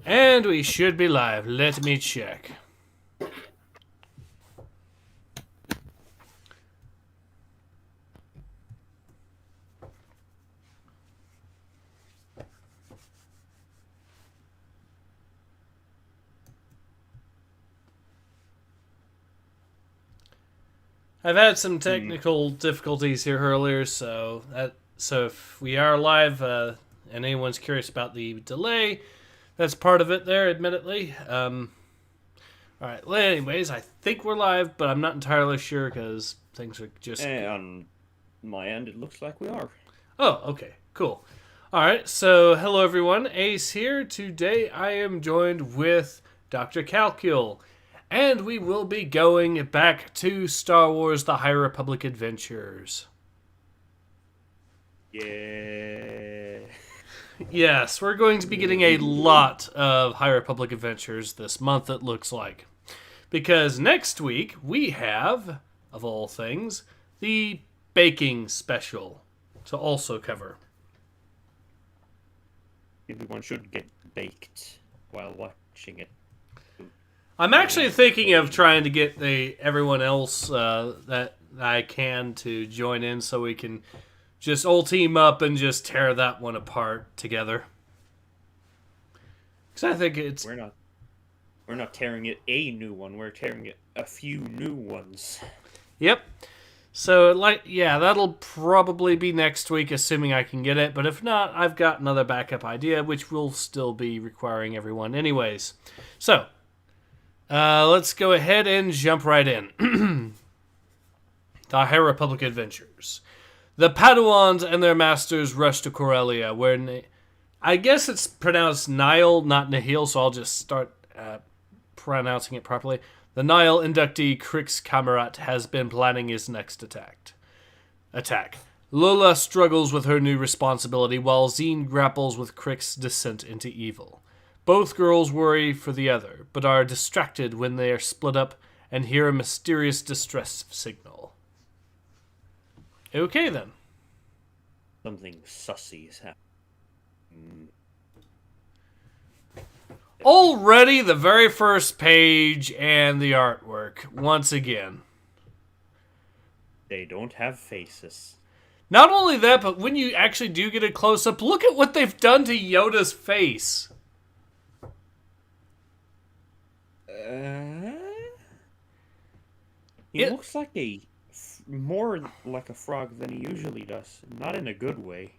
And we should be live. Let me check. I've had some technical difficulties here earlier, so if we are live and anyone's curious about the delay, that's part of it there, admittedly. All right. Well, anyways, I think we're live, but I'm not entirely sure because things are just. On my end, it looks like we are. Oh, okay, cool. All right, so hello everyone, Ace here. Today I am joined with Doctor Kalkyl, and we will be going back to Star Wars: The High Republic Adventures. Yeah. Yes, we're going to be getting a lot of High Republic Adventures this month, it looks like. Because next week we have, of all things, the baking special to also cover. Everyone should get baked while watching it. I'm actually thinking of trying to get everyone else that I can to join in so we can just all team up and just tear that one apart together. Because I think it's... We're not tearing it a new one, we're tearing it a few new ones. Yep. So, that'll probably be next week, assuming I can get it. But if not, I've got another backup idea, which will still be requiring everyone anyways. So, let's go ahead and jump right in. The High Republic Adventures. The Padawans and their masters rush to Corellia, where I guess it's pronounced Nihil, not Nihil, so I'll just start pronouncing it properly. The Nihil inductee Krix Kamarat has been planning his next attack. Lola struggles with her new responsibility, while Zine grapples with Krix's descent into evil. Both girls worry for the other, but are distracted when they are split up and hear a mysterious distress signal. Okay, then. Something sussy is happening. Already the very first page and the artwork, once again. They don't have faces. Not only that, but when you actually do get a close-up, look at what they've done to Yoda's face. He looks like more like a frog than he usually does. Not in a good way.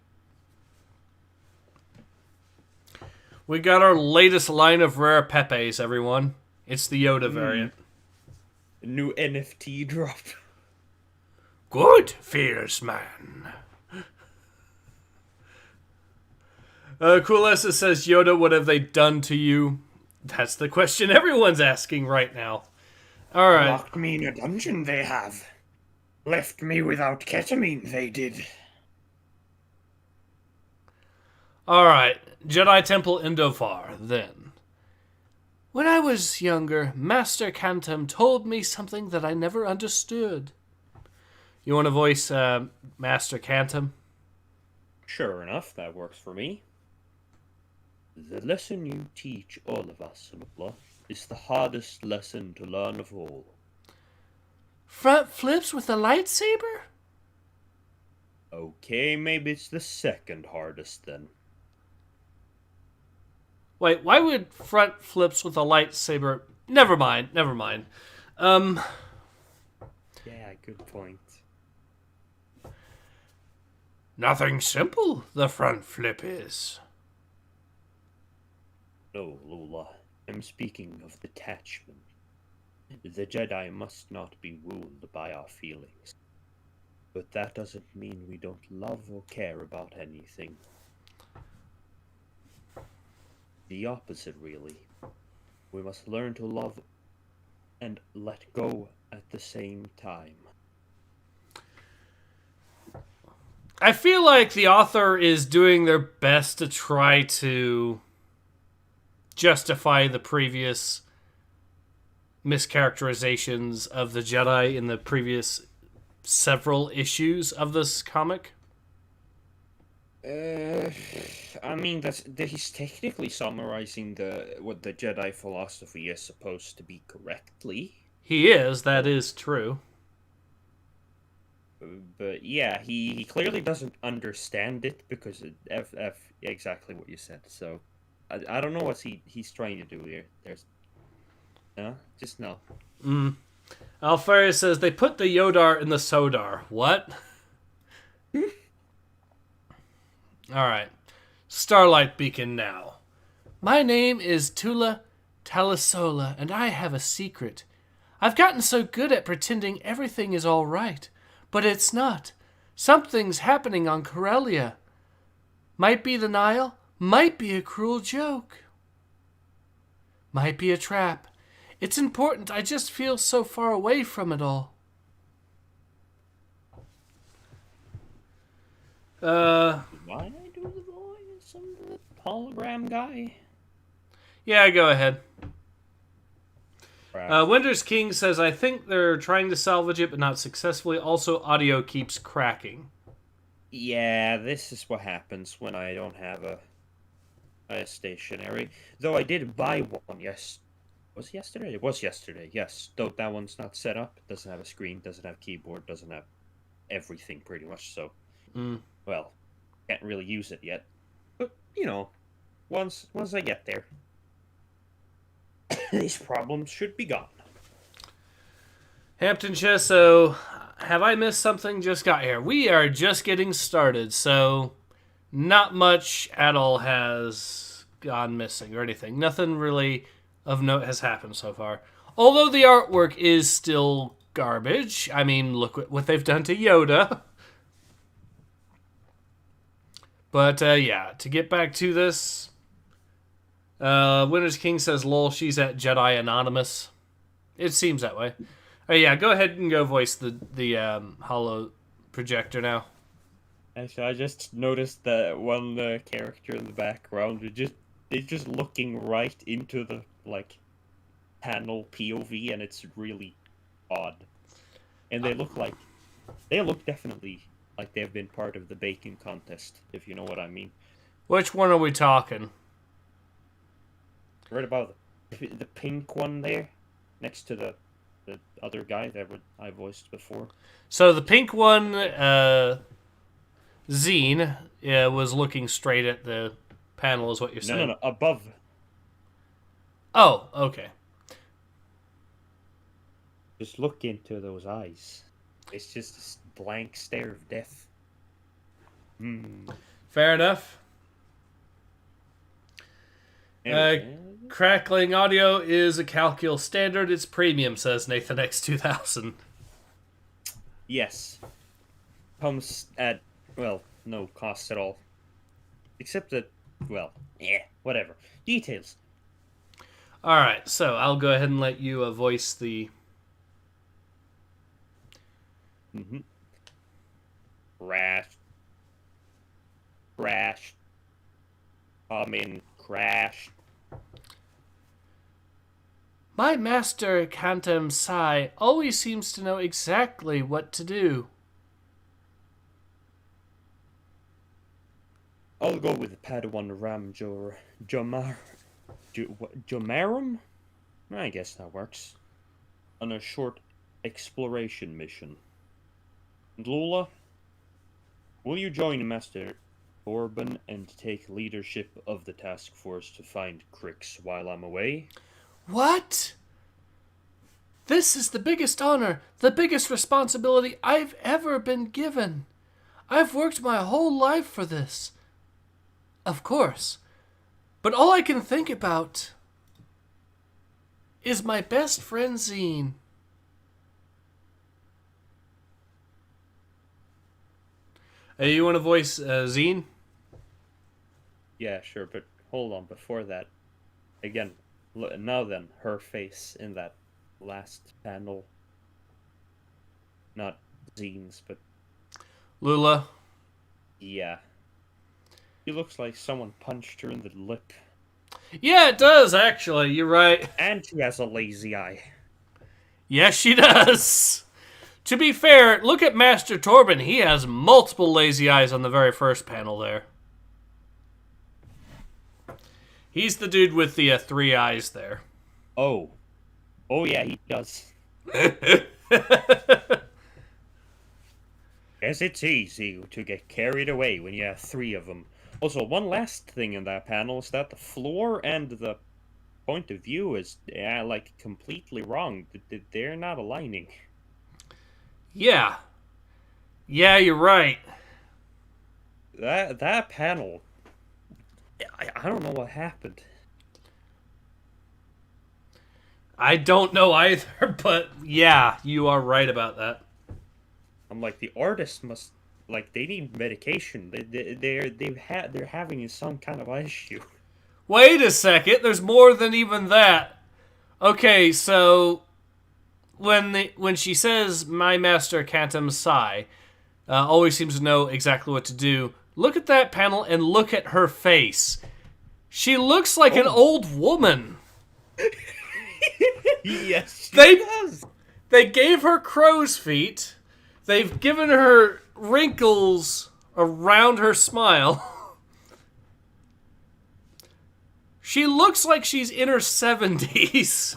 We got our latest line of rare Pepes, everyone. It's the Yoda variant. New NFT drop. Good, fierce man. Coolessa says, Yoda, what have they done to you? That's the question everyone's asking right now. Alright. Locked me in a dungeon, they have. Left me without ketamine, they did. Alright. Jedi Temple Indofar, then. When I was younger, Master Kantam told me something that I never understood. You want to voice Master Kantam? Sure enough, that works for me. The lesson you teach all of us, Lola, is the hardest lesson to learn of all. Front flips with a lightsaber? Okay, maybe it's the second hardest then. Wait, why would front flips with a lightsaber... Never mind. Yeah, good point. Nothing simple, the front flip is. No, Lola, I'm speaking of detachment. The Jedi must not be ruled by our feelings. But that doesn't mean we don't love or care about anything. The opposite, really. We must learn to love and let go at the same time. I feel like the author is doing their best to try to justify the previous mischaracterizations of the Jedi in the previous several issues of this comic. I mean that he's technically summarizing what the Jedi philosophy is supposed to be correctly. He is. That is true. But yeah, he clearly doesn't understand it because exactly what you said. So I don't know what he's trying to do here. There's just no. Alfaria says they put the Yodar in the Sodar. What? Alright. Starlight Beacon now. My name is Tula Talisola, and I have a secret. I've gotten so good at pretending everything is all right, but it's not. Something's happening on Corellia. Might be the Nile, might be a cruel joke. Might be a trap. It's important, I just feel so far away from it all. Why I do the voice of the hologram guy? Yeah, go ahead. Winter's King says, I think they're trying to salvage it, but not successfully. Also, audio keeps cracking. Yeah, this is what happens when I don't have a stationary. Though I did buy one, yes. Was it yesterday? It was yesterday, yes. Though that one's not set up. It doesn't have a screen, doesn't have keyboard, doesn't have everything pretty much, so... Well, can't really use it yet. But, you know, once I get there, these problems should be gone. Hampton Chess, so have I missed something? Just got here. We are just getting started, so not much at all has gone missing or anything. Nothing really of note has happened so far. Although the artwork is still garbage. I mean, look what they've done to Yoda. But, yeah, to get back to this, Winter's King says, lol, she's at Jedi Anonymous. It seems that way. Oh, yeah, go ahead and go voice the holo projector now. Actually, I just noticed that one character in the background is just looking right into the, like, panel POV, and it's really odd. And they look definitely... like they've been part of the baking contest, if you know what I mean. Which one are we talking? Right about the pink one there, next to the other guy that I voiced before. So the pink one, Zine, was looking straight at the panel, is what you're saying? No, above. Oh, okay. Just look into those eyes. It's just a blank stare of death. Fair enough. Crackling audio is a Kalkyl standard. It's premium, says Nathan X2000. Yes. Comes at, well, no cost at all. Except that, well, whatever. Details. Alright, so I'll go ahead and let you voice the... Crash. Crash. My master, Kantam Sai, always seems to know exactly what to do. I'll go with Padawan Ram Jomarum? I guess that works. On a short exploration mission. And Lola, will you join Master Orban and take leadership of the task force to find Crix while I'm away? What? This is the biggest honor, the biggest responsibility I've ever been given. I've worked my whole life for this. Of course. But all I can think about is my best friend Zine. Hey, you want to voice Zine? Yeah, sure, but hold on, before that, again, now then, her face in that last panel. Not Zine's, but... Lula? Yeah. She looks like someone punched her in the lip. Yeah, it does, actually, you're right. And she has a lazy eye. Yes, she does. To be fair, look at Master Torben. He has multiple lazy eyes on the very first panel there. He's the dude with the 3 eyes there. Oh. Oh, yeah, he does. Yes, it's easy to get carried away when you have 3 of them. Also, one last thing in that panel is that the floor and the point of view is, like, completely wrong. They're not aligning. Yeah. Yeah, you're right. That panel, I don't know what happened. I don't know either, but yeah, you are right about that. I'm like, the artist must, like, they need medication. They're having some kind of issue. Wait a second, there's more than even that. Okay, so when she says my master Cantum Sai always seems to know exactly what to do, look at that panel and look at her face. She looks like an old woman. Yes, she They- does. They gave her crow's feet. They've given her wrinkles around her smile. She looks like she's in her 70s.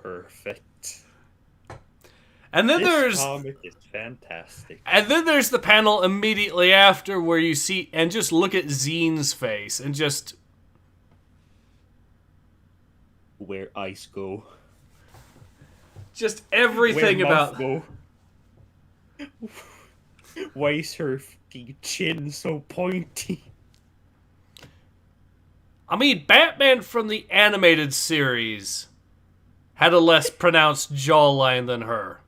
Perfect. And then This comic is fantastic. there's the panel immediately after where you see and just look at Zine's face and just Where ice go. everything Where about mouth go. Why is her chin so pointy? I mean, Batman from the animated series had a less pronounced jawline than her.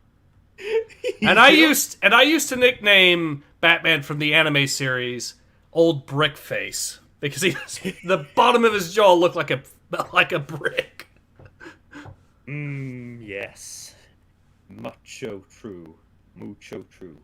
And I used to nickname Batman from the anime series Old Brick Face because the bottom of his jaw looked like a brick. Yes. Mucho true. Mucho true.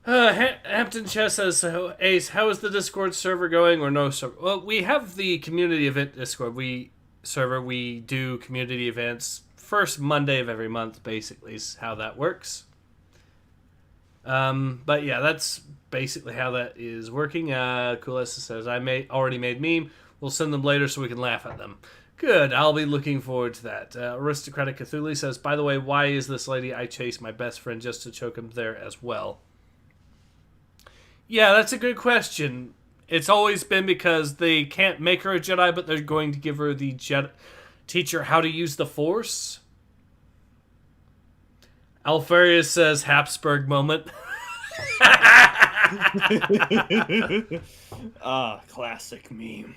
Hampton Chess says, Ace, how is the Discord server going or no server? Well, we have the community event Discord server. We do community events first Monday of every month, basically, is how that works. But yeah, that's basically how that is working. Coolessa says, already made meme. We'll send them later so we can laugh at them. Good, I'll be looking forward to that. Aristocratic Cthulhu says, by the way, why is this lady I chased my best friend just to choke him there as well? Yeah, that's a good question. It's always been because they can't make her a Jedi, but they're going to give her the Jedi... teach her how to use the Force. Alfarius says, Habsburg moment. Classic meme.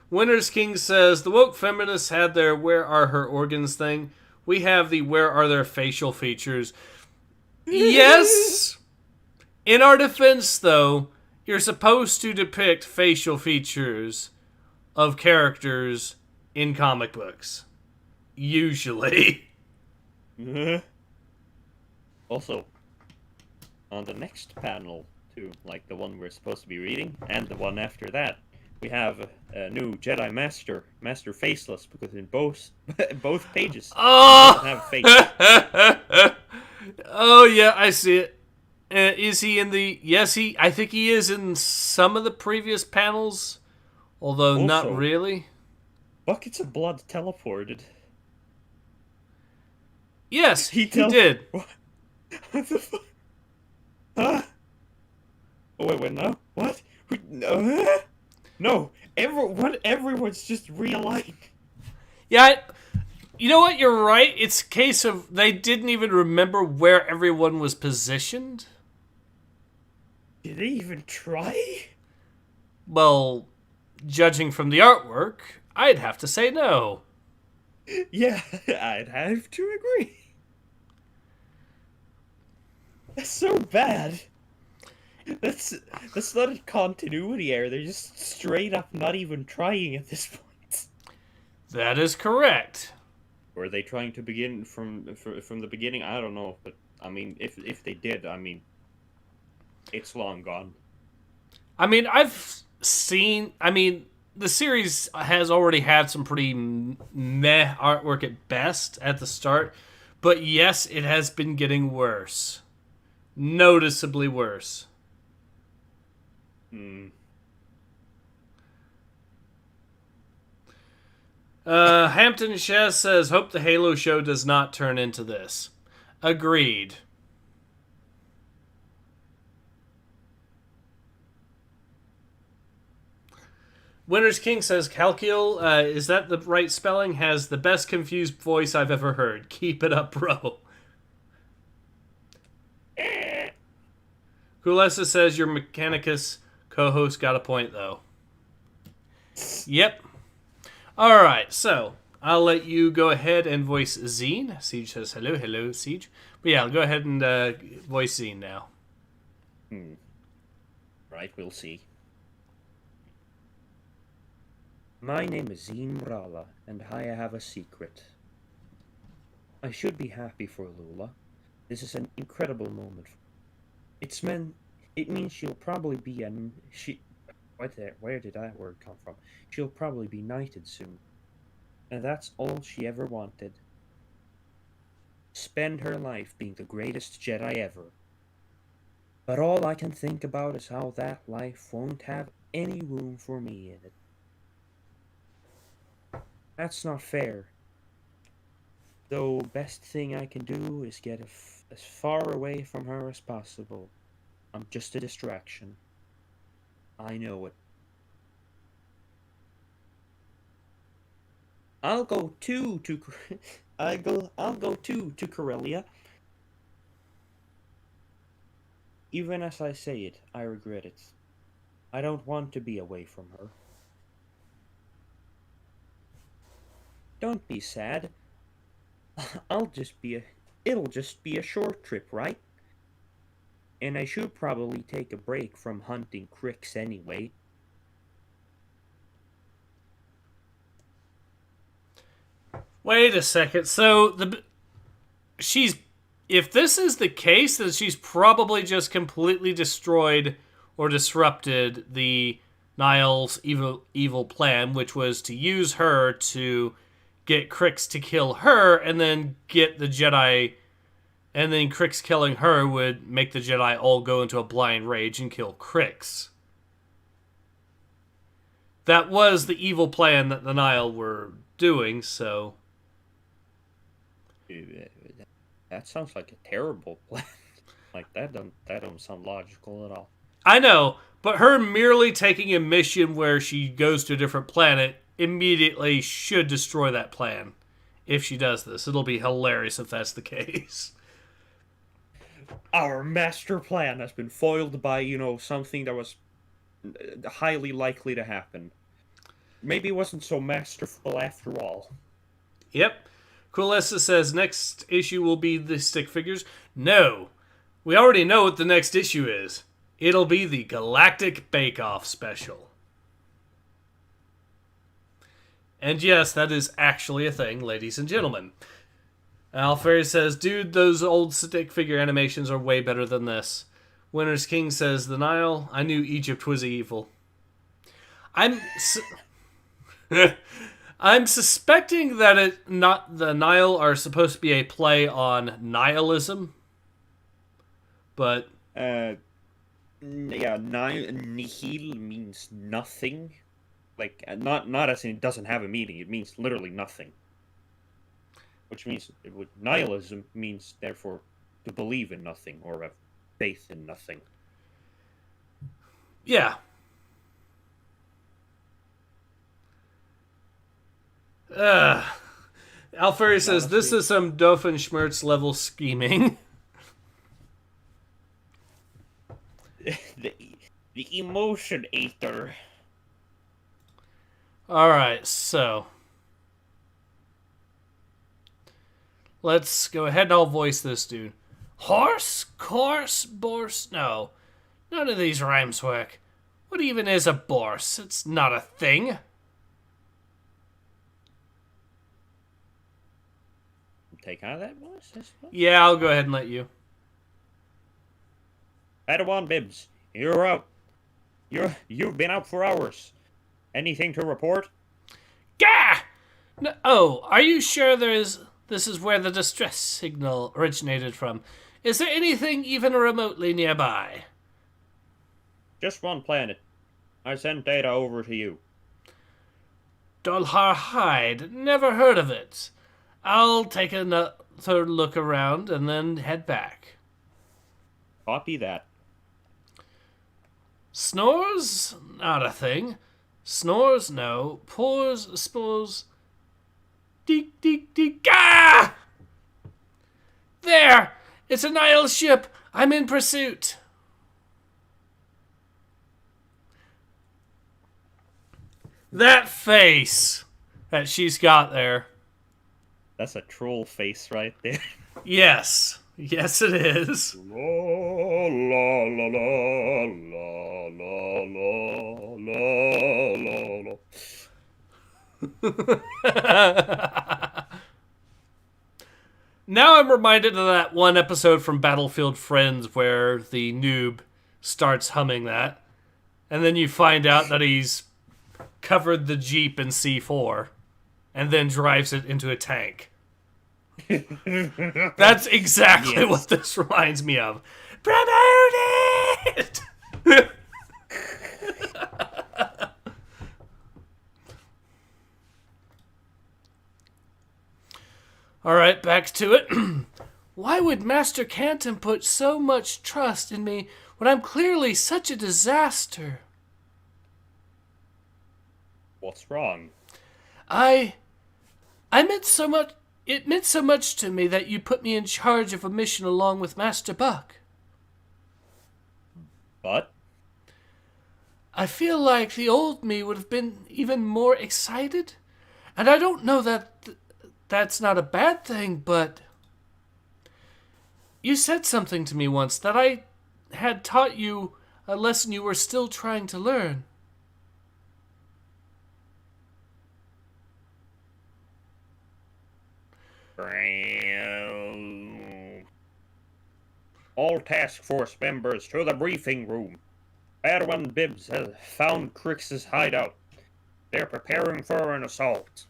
Winter's King says, the woke feminists had their where are her organs thing. We have the where are their facial features. Yes! In our defense, though, you're supposed to depict facial features of characters in comic books. Usually. Also, on the next panel, too, like the one we're supposed to be reading, and the one after that, we have a new Jedi Master Faceless, because in both pages, Oh! he doesn't have a face. Oh, yeah, I see it. Is he in the... Yes, I think he is in some of the previous panels, although Also, not really. Buckets of blood teleported. Yes, he tele- did. What the fuck? Huh? Oh, wait, no? What? No, no. Everyone's just realigned. Yeah, you know what? You're right. It's a case of they didn't even remember where everyone was positioned. Did they even try? Well, judging from the artwork, I'd have to say no. Yeah, I'd have to agree. That's so bad. That's not a continuity error. They're just straight up not even trying at this point. That is correct. Were they trying to begin from the beginning? I don't know, but I mean, if they did, I mean, it's long gone. I mean, the series has already had some pretty meh artwork at best at the start, But yes, it has been getting worse. Noticeably worse. Hampton Chess says, hope the Halo show does not turn into this. Agreed. Winter's King says, Kalkyl, is that the right spelling? Has the best confused voice I've ever heard. Keep it up, bro. Kulesa says, your Mechanicus co-host got a point, though. Yep. Alright, so I'll let you go ahead and voice Zine. Siege says, hello, Siege. But yeah, I'll go ahead and voice Zine now. Right, we'll see. My name is Zine Rala, and I have a secret. I should be happy for Lula. This is an incredible moment. It means she'll probably be where did that word come from? She'll probably be knighted soon. And that's all she ever wanted. Spend her life being the greatest Jedi ever. But all I can think about is how that life won't have any room for me in it. That's not fair. Though best thing I can do is get as far away from her as possible. I'm just a distraction. I know it. I'll go to Corellia. Even as I say it, I regret it. I don't want to be away from her. Don't be sad. It'll just be a short trip, right? And I should probably take a break from hunting cricks anyway. Wait a second. So if this is the case, then she's probably just completely destroyed or disrupted the Niall's evil plan, which was to use her to get Crix to kill her, and then get the Jedi, and then Crix killing her would make the Jedi all go into a blind rage and kill Crix. That was the evil plan that the Niall were doing, so... That sounds like a terrible plan. Like, that don't sound logical at all. I know, but her merely taking a mission where she goes to a different planet immediately should destroy that plan. If she does this, it'll be hilarious if that's the case. Our master plan has been foiled by, something that was highly likely to happen. Maybe it wasn't so masterful after all. Yep. Coolessa says next issue will be the stick figures. No. We already know what the next issue is. It'll be the Galactic Bake Off special. And yes, that is actually a thing, ladies and gentlemen. Alferi says, dude, those old stick figure animations are way better than this. Winter's King says, the Nile, I knew Egypt was evil. I'm suspecting that the Nile are supposed to be a play on nihilism. But... nihil means nothing. Like, not as in it doesn't have a meaning. It means literally nothing. Which means nihilism means, therefore, to believe in nothing or have faith in nothing. Yeah. Alferi says, this is some Doofenshmirtz level scheming. the emotion eater. Alright, so... let's go ahead and I'll voice this dude. Horse, course, borse, no. None of these rhymes work. What even is a borse? It's not a thing. Take out that voice? Yeah, I'll go ahead and let you. Padawan Bibbs, you're out. You've been out for hours. Anything to report? Gah! No, oh, are you sure there is... This is where the distress signal originated from. Is there anything even remotely nearby? Just one planet. I sent data over to you. Dolhar Hyde. Never heard of it. I'll take another look around and then head back. Copy that. Snores? Not a thing. Snores? No. Pores? Spores? Deek, deek, deek. Ah! There! It's a Nile ship! I'm in pursuit! That face that she's got there. That's a troll face right there. Yes. Yes, it is. La la la la la la la la. Now I'm reminded of that one episode from Battlefield Friends where the noob starts humming that, and then you find out that he's covered the Jeep in C4 and then drives it into a tank. That's exactly what this reminds me of. Promoted! Alright, back to it. Why would Master Canton put so much trust in me when I'm clearly such a disaster? What's wrong? I meant so much. It meant so much to me that you put me in charge of a mission along with Master Buck. But? I feel like the old me would have been even more excited. And I don't know that that's not a bad thing, but you said something to me once that I had taught you a lesson you were still trying to learn. All task force members to the briefing room. Erwin Bibbs has found Crix's hideout. They're preparing for an assault.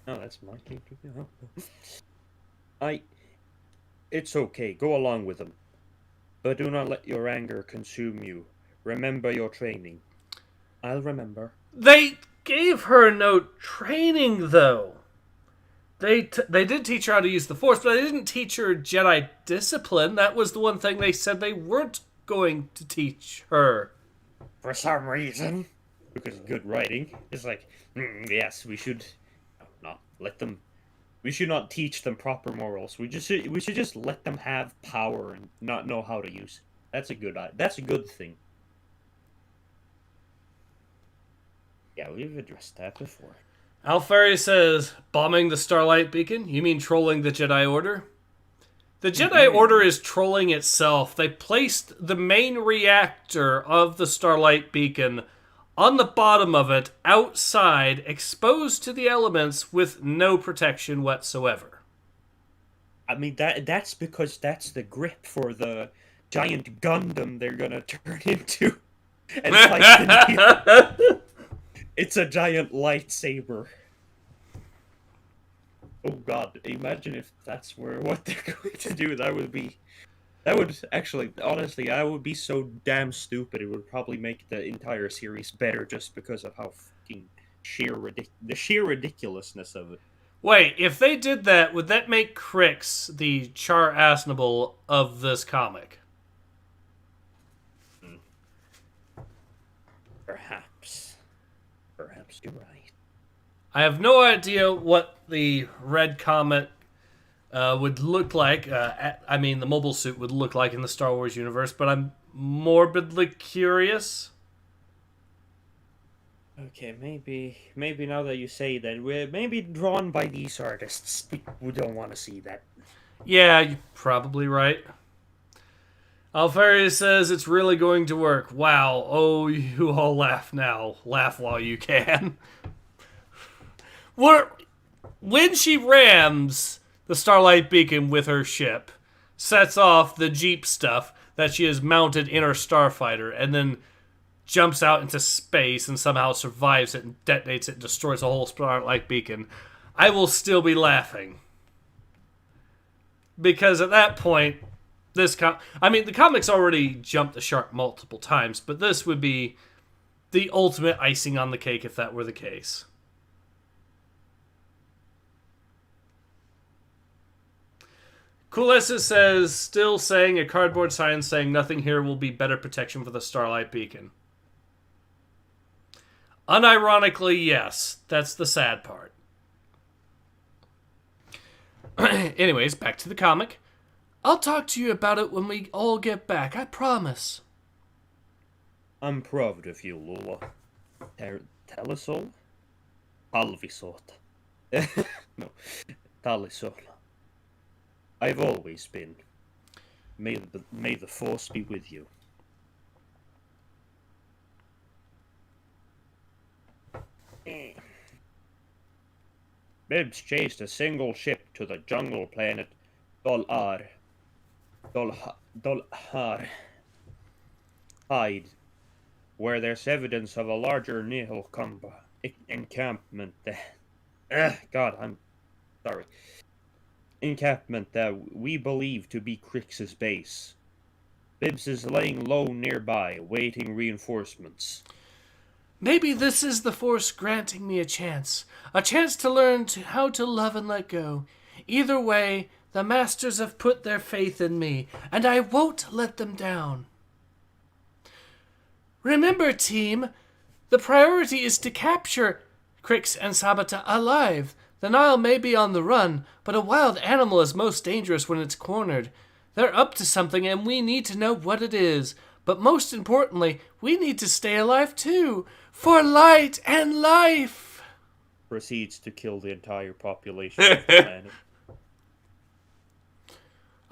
Oh, that's my thing. It's okay. Go along with them. But do not let your anger consume you. Remember your training. I'll remember. They gave her no training, though. They did teach her how to use the Force, but they didn't teach her Jedi discipline. That was the one thing they said they weren't going to teach her. For some reason. Because good writing. It's like, yes, we should not let them. We should not teach them proper morals. We should just let them have power and not know how to use it. That's a good thing. Yeah, we've addressed that before. Alfari says, bombing the Starlight Beacon? You mean trolling the Jedi Order? The Jedi Order is trolling itself. They placed the main reactor of the Starlight Beacon on the bottom of it, outside, exposed to the elements with no protection whatsoever. I mean, that's because that's the grip for the giant Gundam they're gonna turn into. And it's a giant lightsaber. Oh god, imagine if that's what they're going to do. That would actually, honestly, I would be so damn stupid. It would probably make the entire series better just because of how fucking the sheer ridiculousness of it. Wait, if they did that, would that make Crix the Char Aznable of this comic? Perhaps you're right. I have no idea what the red comet would look like. I mean, the mobile suit would look like in the Star Wars universe, but I'm morbidly curious. Okay, maybe now that you say that, we're maybe drawn by these artists. We don't want to see that. Yeah, you're probably right. Alfaria says it's really going to work. Wow. Oh, you all laugh now. Laugh while you can. When she rams the Starlight Beacon with her ship, sets off the Jeep stuff that she has mounted in her starfighter, and then jumps out into space and somehow survives it and detonates it and destroys the whole Starlight Beacon, I will still be laughing. Because at that point, the comics already jumped the shark multiple times, but this would be the ultimate icing on the cake if that were the case. Coolessa says, still saying a cardboard sign saying nothing here will be better protection for the Starlight Beacon. Unironically, yes. That's the sad part. Anyways, back to the comic. I'll talk to you about it when we all get back, I promise. I'm proud of you, Lola. Talisol? Talvisot. No. Talisol. I've always been. May the force be with you. Bibbs chased a single ship to the jungle planet Dolhar. Hide, where there's evidence of a larger Nihil encampment. I'm sorry. Encampment that we believe to be Crix's base. Bibbs is laying low nearby, waiting reinforcements. Maybe this is the Force granting me a chance to learn how to love and let go. Either way, the Masters have put their faith in me, and I won't let them down. Remember, team, the priority is to capture Crix and Sabata alive. The Nile may be on the run, but a wild animal is most dangerous when it's cornered. They're up to something, and we need to know what it is. But most importantly, we need to stay alive too, for light and life. Proceeds to kill the entire population of the planet.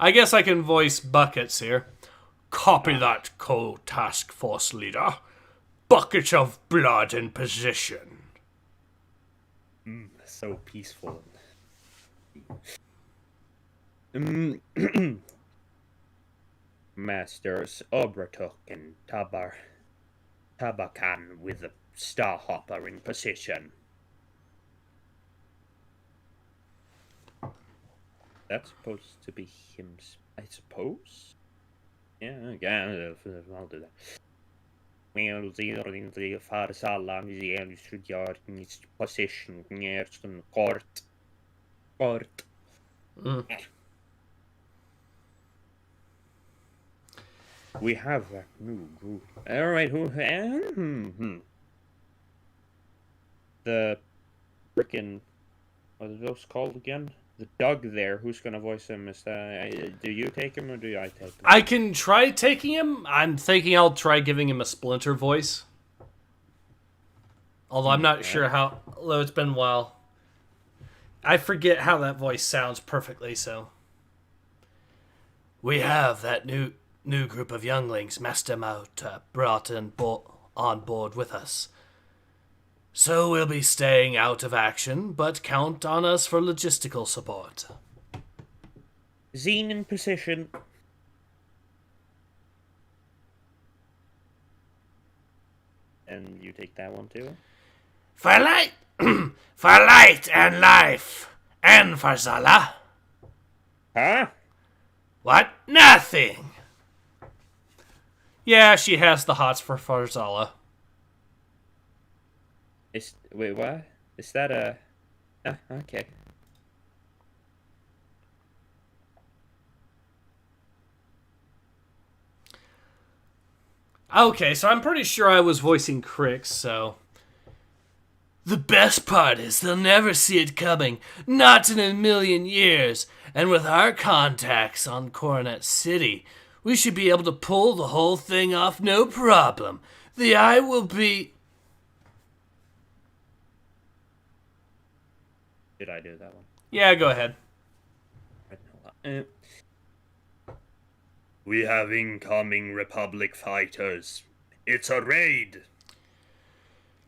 I guess I can voice Buckets here. Copy that, co-task force leader. Buckets of blood in position. So peaceful. Masters Obratok and Tabakan with a Starhopper in position. That's supposed to be him, I suppose? Yeah, okay, I'll do that. Well, the Farsala is in position near some court. We have a new group. Alright, the frickin', what are those called again? The Doug there, who's gonna voice him? Is that, do you take him or do I take him? I can try taking him. I'm thinking I'll try giving him a Splinter voice. Although I'm not sure how, although it's been a while. I forget how that voice sounds perfectly, so. We have that new group of younglings, Master Mauta, brought on board with us. So we'll be staying out of action, but count on us for logistical support. Zine in position. And you take that one too? For light, for light and life, and for Zala. Huh? What? Nothing. Yeah, she has the hots for Farzala. Wait, what? Is that a... okay. Okay, so I'm pretty sure I was voicing Crix, so... The best part is they'll never see it coming, not in a million years, and with our contacts on Coronet City, we should be able to pull the whole thing off no problem. The eye will be... Did I do that one? Yeah, go ahead. We have incoming Republic fighters. It's a raid.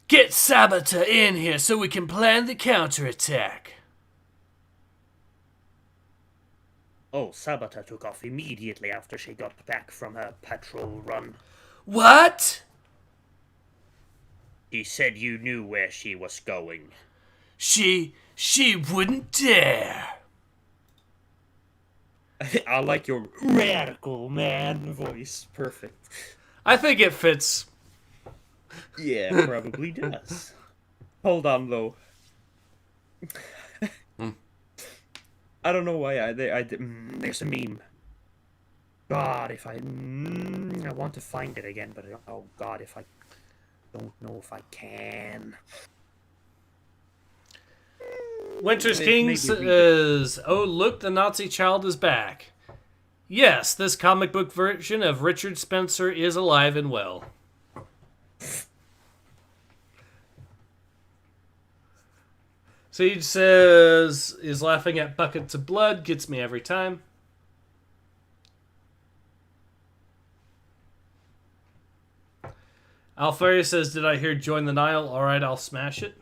Get Sabata in here so we can plan the counterattack. Oh, Sabata took off immediately after she got back from her patrol run. What? She said you knew where she was going. She She wouldn't dare. I like your radical man voice. Perfect. I think it fits. Yeah, probably does. Hold on, though. I don't know why there's a meme. God, if I want to find it again, but oh God, if I don't know if I can. Winter's King Maybe says, "Oh, look, the Nazi child is back." Yes, this comic book version of Richard Spencer is alive and well. Siege says, "Is laughing at buckets of blood gets me every time." Alfaria says, "Did I hear join the Nile? Alright, I'll smash it."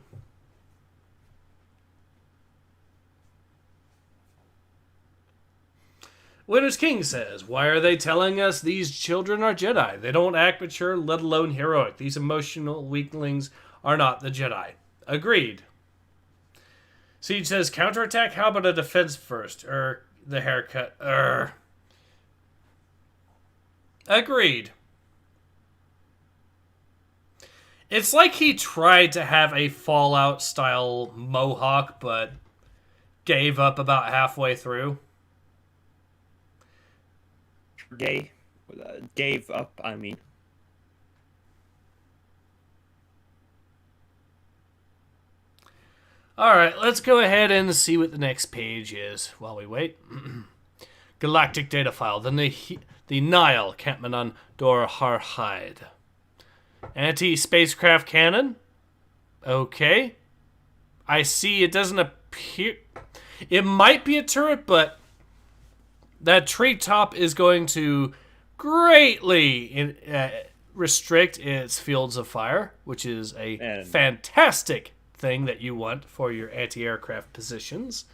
Winter's King says, "Why are they telling us these children are Jedi? They don't act mature, let alone heroic. These emotional weaklings are not the Jedi." Agreed. Siege says, "Counterattack? How about a defense first? The haircut. Agreed. It's like he tried to have a Fallout-style mohawk, but gave up about halfway through. Gave up, I mean. Alright, let's go ahead and see what the next page is while we wait. Galactic data file. The Nile, Campman Dor Harhide. Anti-spacecraft cannon. Okay. I see it doesn't appear... It might be a turret, but that treetop is going to greatly restrict its fields of fire, which is a fantastic thing that you want for your anti-aircraft positions.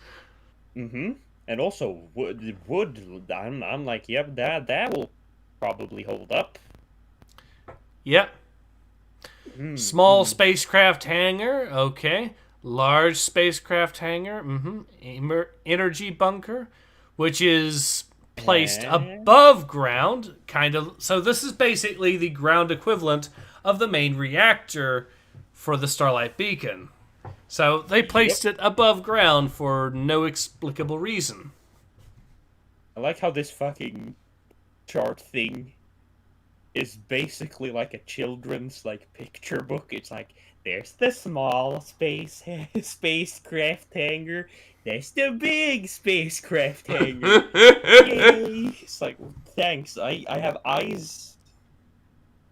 Mm-hmm. And also wood. I'm like, yep, that will probably hold up. Yep. Small spacecraft hangar. Okay. Large spacecraft hangar. Energy bunker, which is placed above ground, kind of. So this is basically the ground equivalent of the main reactor for the Starlight Beacon. So they placed it above ground for no explicable reason. I like how this fucking chart thing is basically like a children's picture book. It's like, there's the small spacecraft hangar. There's the big spacecraft hangar. Yay! It's like, thanks. I have eyes,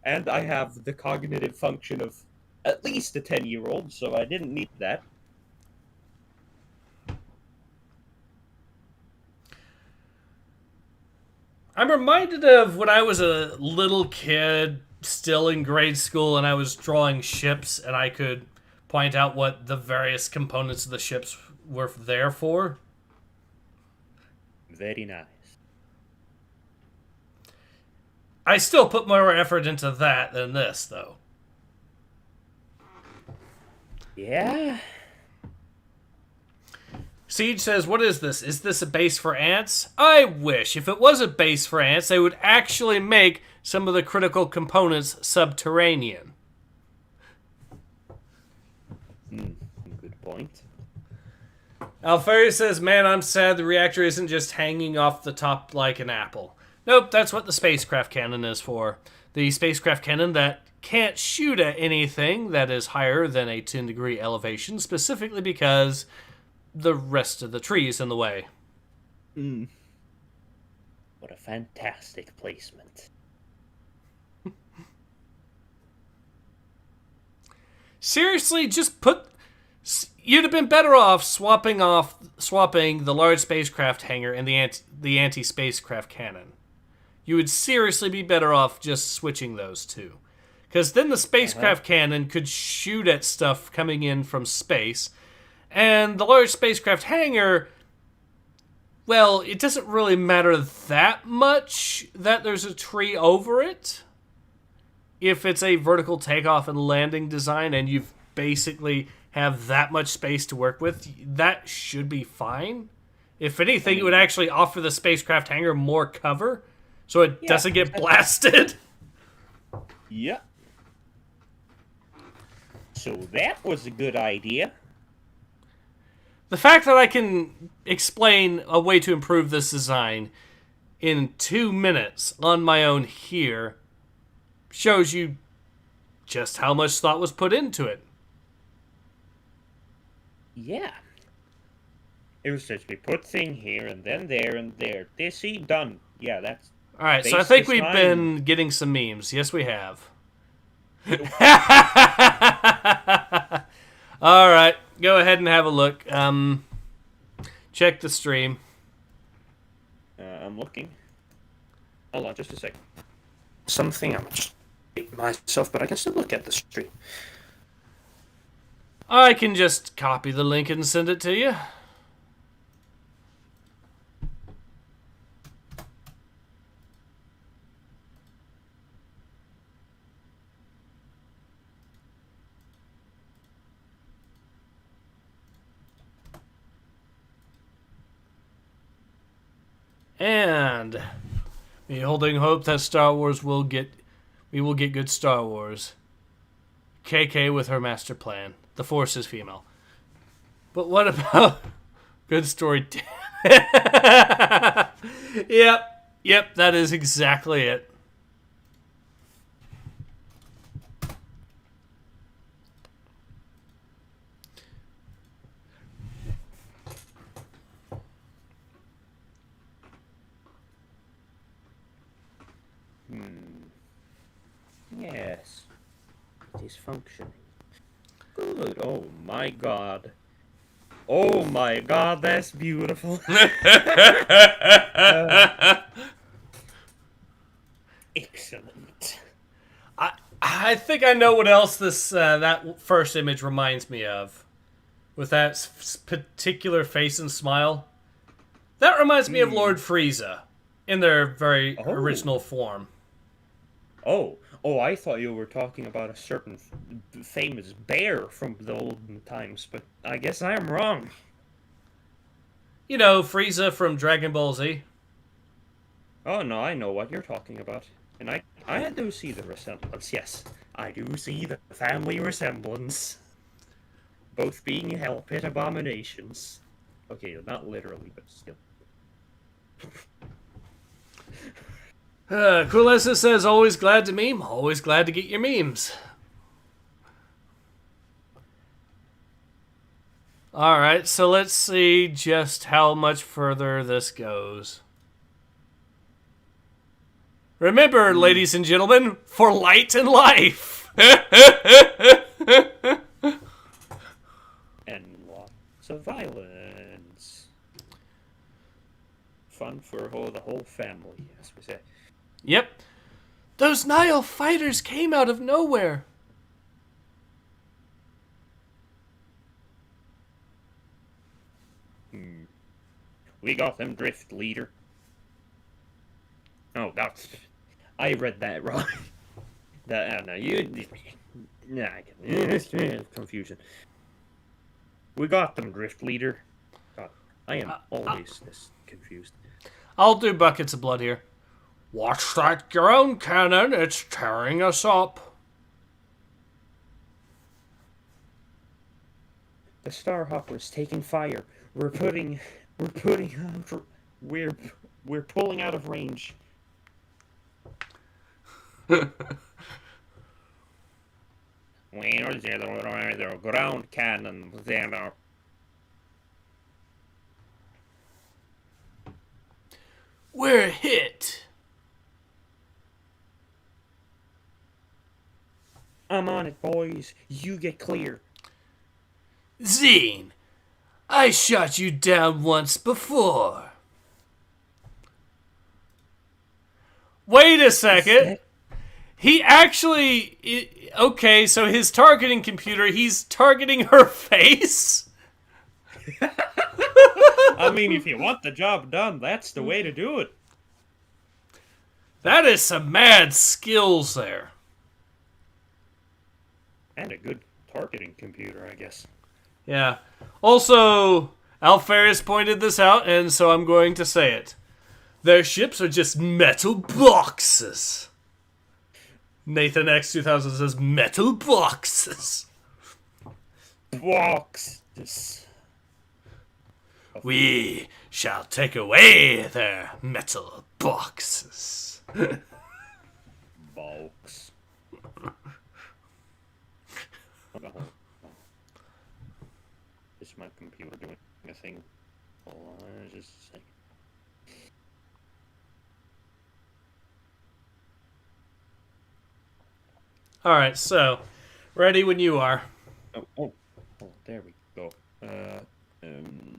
and I have the cognitive function of at least a 10-year-old, so I didn't need that. I'm reminded of when I was a little kid, still in grade school, and I was drawing ships, and I could point out what the various components of the ships were there for. Very nice. I still put more effort into that than this, though. Yeah. Siege says, "What is this? Is this a base for ants?" I wish. If it was a base for ants, they would actually make some of the critical components subterranean. Good point. Alfaria says, "Man, I'm sad the reactor isn't just hanging off the top like an apple." Nope, that's what the spacecraft cannon is for. The spacecraft cannon that can't shoot at anything that is higher than a 10-degree elevation, specifically because the rest of the tree is in the way. What a fantastic placement. Seriously, just put... You'd have been better off swapping the large spacecraft hangar and the anti-spacecraft cannon. You would seriously be better off just switching those two. Because then the spacecraft cannon could shoot at stuff coming in from space, and the large spacecraft hangar, well, it doesn't really matter that much that there's a tree over it. If it's a vertical takeoff and landing design and you've basically have that much space to work with, that should be fine. If anything, it would actually offer the spacecraft hangar more cover, so it doesn't get blasted. Yeah. So that was a good idea. The fact that I can explain a way to improve this design in 2 minutes on my own here shows you just how much thought was put into it. Yeah. It was just we put thing here and then there and there. They see done. Yeah, that's... Alright, so I Base think we've design. been getting some memes. Yes, we have. Alright, go ahead and have a look. Check the stream. I'm looking. Hold on just a second. Something I'm just myself, but I can still look at the stream. I can just copy the link and send it to you. And me holding hope that we will get good Star Wars. KK with her master plan. The Force is female. But what about good story? Yep, that is exactly it. Yes. It is functioning. Good. Oh my god. Oh my god, that's beautiful. Excellent. I think I know what else this that first image reminds me of. With that particular face and smile. That reminds me of Lord Frieza in their very original form. Oh, I thought you were talking about a certain famous bear from the olden times, but I guess I am wrong. You know, Frieza from Dragon Ball Z. Oh no, I know what you're talking about. And I do see the resemblance, yes. I do see the family resemblance. Both being hell pit abominations. Okay, not literally, but still. Coolessa says, always glad to meme, always glad to get your memes. Alright, so let's see just how much further this goes. Remember, ladies and gentlemen, for light and life! And lots of violence. Fun for the whole family, as we say. Yep. Those Nile fighters came out of nowhere. We got them, Drift Leader. Oh, that's... I read that wrong. No, you... Nah, confusion. We got them, Drift Leader. God, I am always this confused. I'll do buckets of blood here. Watch that ground cannon, it's tearing us up. The Starhopper's taking fire. We're pulling out of range. Where's the ground cannon? We're hit. I'm on it, boys. You get clear. Zine, I shot you down once before. Wait a second. He actually... Okay, so his targeting computer, he's targeting her face? I mean, if you want the job done, that's the way to do it. That is some mad skills there. And a good targeting computer, I guess. Yeah. Also, Alferis pointed this out, and so I'm going to say it. Their ships are just metal boxes. Nathan X 2000 says metal boxes. Boxes. We shall take away their metal boxes. Box. Is my computer doing a thing? Hold on, just a second. Alright, so, ready when you are. Oh, there we go. Mm.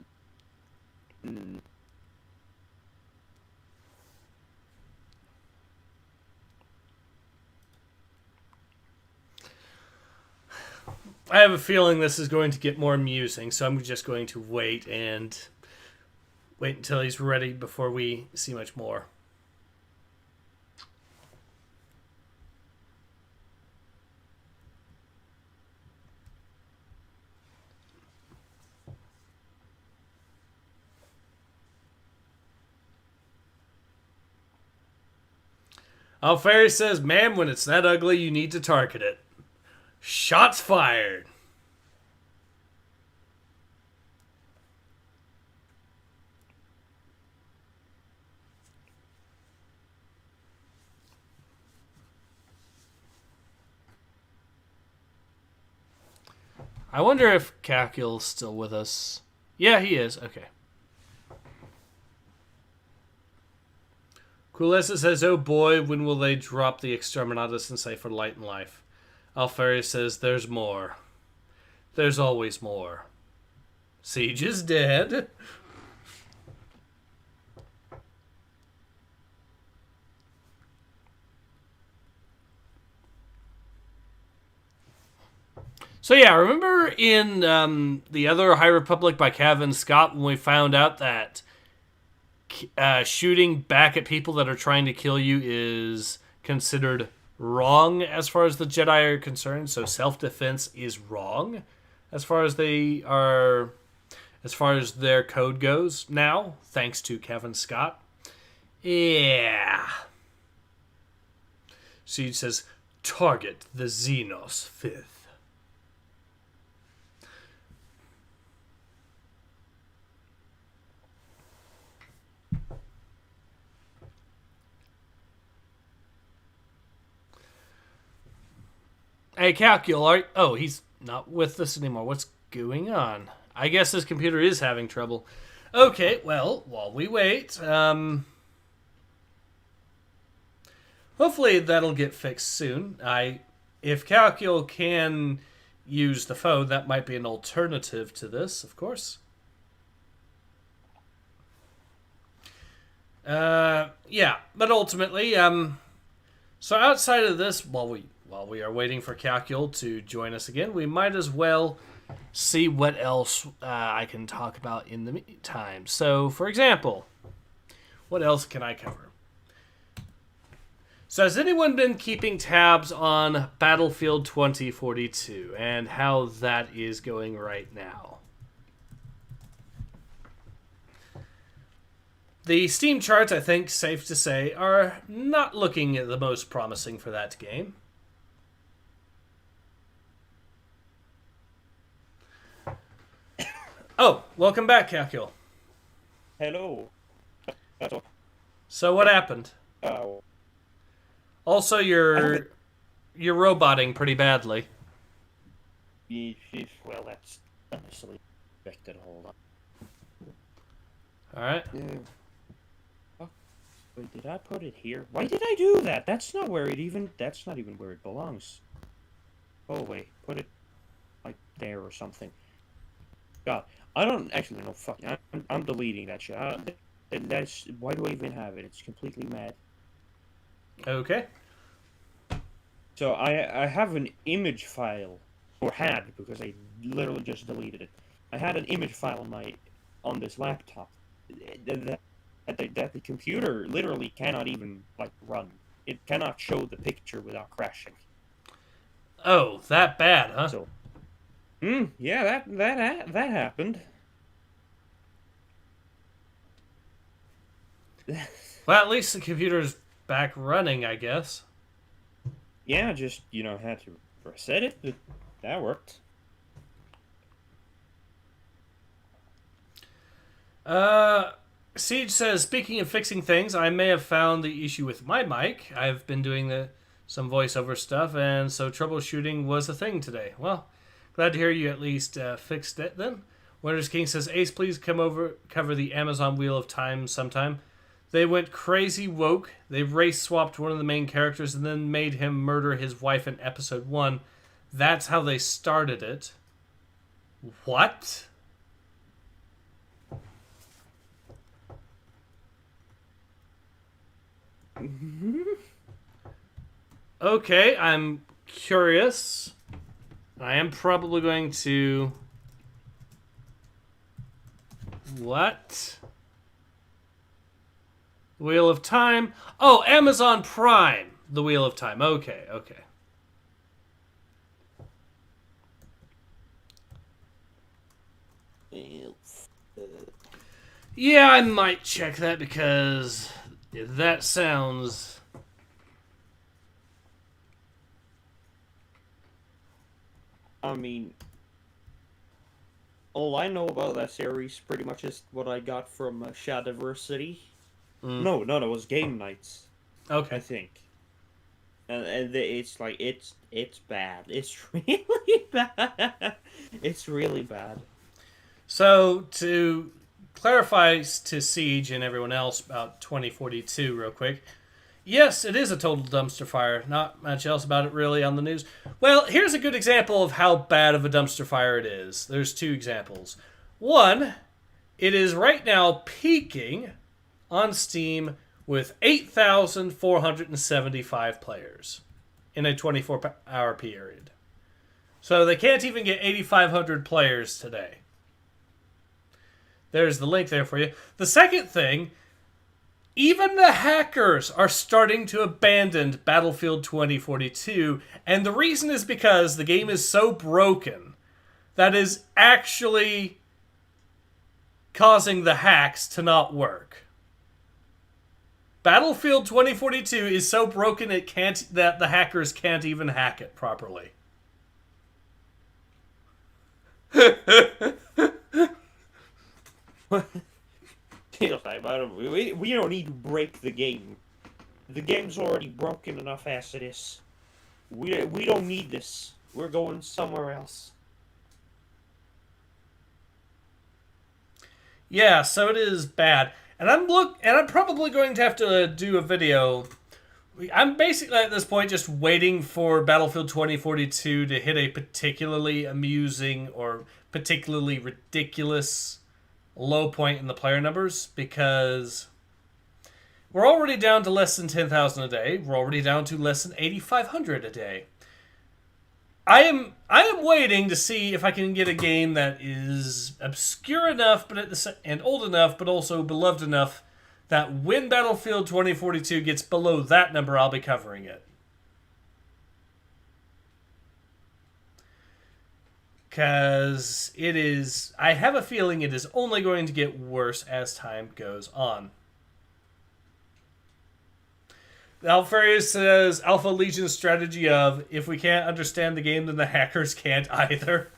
I have a feeling this is going to get more amusing, so I'm just going to wait until he's ready before we see much more. Alferis says, "Ma'am, when it's that ugly, you need to target it." Shots fired. I wonder if Kalkyl's still with us. Yeah, he is. Okay. Kulesa says, "Oh boy, when will they drop the Exterminatus and say for light and life?" Alferis says, "There's more. There's always more. Siege is dead." So yeah, remember in the other High Republic by Cavan Scott when we found out that shooting back at people that are trying to kill you is considered wrong as far as the Jedi are concerned. So self-defense is wrong as far as their code goes now, thanks to Kevin Scott. Yeah. Siege says, "Target the Xenos 5th. Hey, Kalkyl, he's not with us anymore. What's going on? I guess his computer is having trouble. Okay, well, while we wait, hopefully that'll get fixed soon. If Kalkyl can use the phone, that might be an alternative to this, of course. Yeah, but ultimately, so outside of this, while we are waiting for Kalkyl to join us again, we might as well see what else I can talk about in the meantime. So, for example, what else can I cover? So, has anyone been keeping tabs on Battlefield 2042 and how that is going right now? The Steam charts, I think, safe to say, are not looking the most promising for that game. Oh, welcome back, Kalkyl. Hello. So what happened? Also, you're roboting pretty badly. Well, that's honestly expected. Hold on. All right. Oh, wait, did I put it here? Why did I do that? That's not where it even. That's not even where it belongs. Oh wait, put it like there or something. God, I don't actually know. Fuck, I'm deleting that shit. That's why do I even have it? It's completely mad. Okay. So I have an image file, or had, because I literally just deleted it. I had an image file on this laptop that the computer literally cannot even run. It cannot show the picture without crashing. Oh, that bad, huh? So Yeah, that happened. Well, at least the computer's back running, I guess. Yeah, just, had to reset it, but that worked. Siege says, speaking of fixing things, I may have found the issue with my mic. I've been doing some voiceover stuff, and so troubleshooting was a thing today. Well, glad to hear you at least fixed it then. Winters King says, Ace, please cover the Amazon Wheel of Time sometime. They went crazy woke. They race swapped one of the main characters and then made him murder his wife in episode 1. That's how they started it. What? Okay, I'm curious. I am probably going to... What? Wheel of Time. Oh, Amazon Prime. The Wheel of Time. Okay. Yeah, I might check that because that sounds... I mean, all I know about that series pretty much is what I got from Shadiversity. No, it was Game Nights. Okay. I think. And it's like, it's bad. It's really bad. It's really bad. So, to clarify to Siege and everyone else about 2042 real quick, yes, it is a total dumpster fire. Not much else about it really on the news. Well, here's a good example of how bad of a dumpster fire it is. There's 2 examples. One, it is right now peaking on Steam with 8,475 players in a 24-hour period. So they can't even get 8,500 players today. There's the link there for you. The second thing, even the hackers are starting to abandon Battlefield 2042, and the reason is because the game is so broken that is actually causing the hacks to not work. Battlefield 2042 is so broken that the hackers can't even hack it properly. We don't need to break the game. The game's already broken enough as it is. We don't need this. We're going somewhere else. Yeah, so it is bad. And I'm probably going to have to do a video. I'm basically at this point just waiting for Battlefield 2042 to hit a particularly amusing or particularly ridiculous low point in the player numbers, because we're already down to less than 10,000 a day. We're already down to less than 8,500 a day. I am waiting to see if I can get a game that is obscure enough, and old enough, but also beloved enough that when Battlefield 2042 gets below that number, I'll be covering it. Because I have a feeling it is only going to get worse as time goes on. Alfarius says, Alpha Legion's strategy of, if we can't understand the game, then the hackers can't either.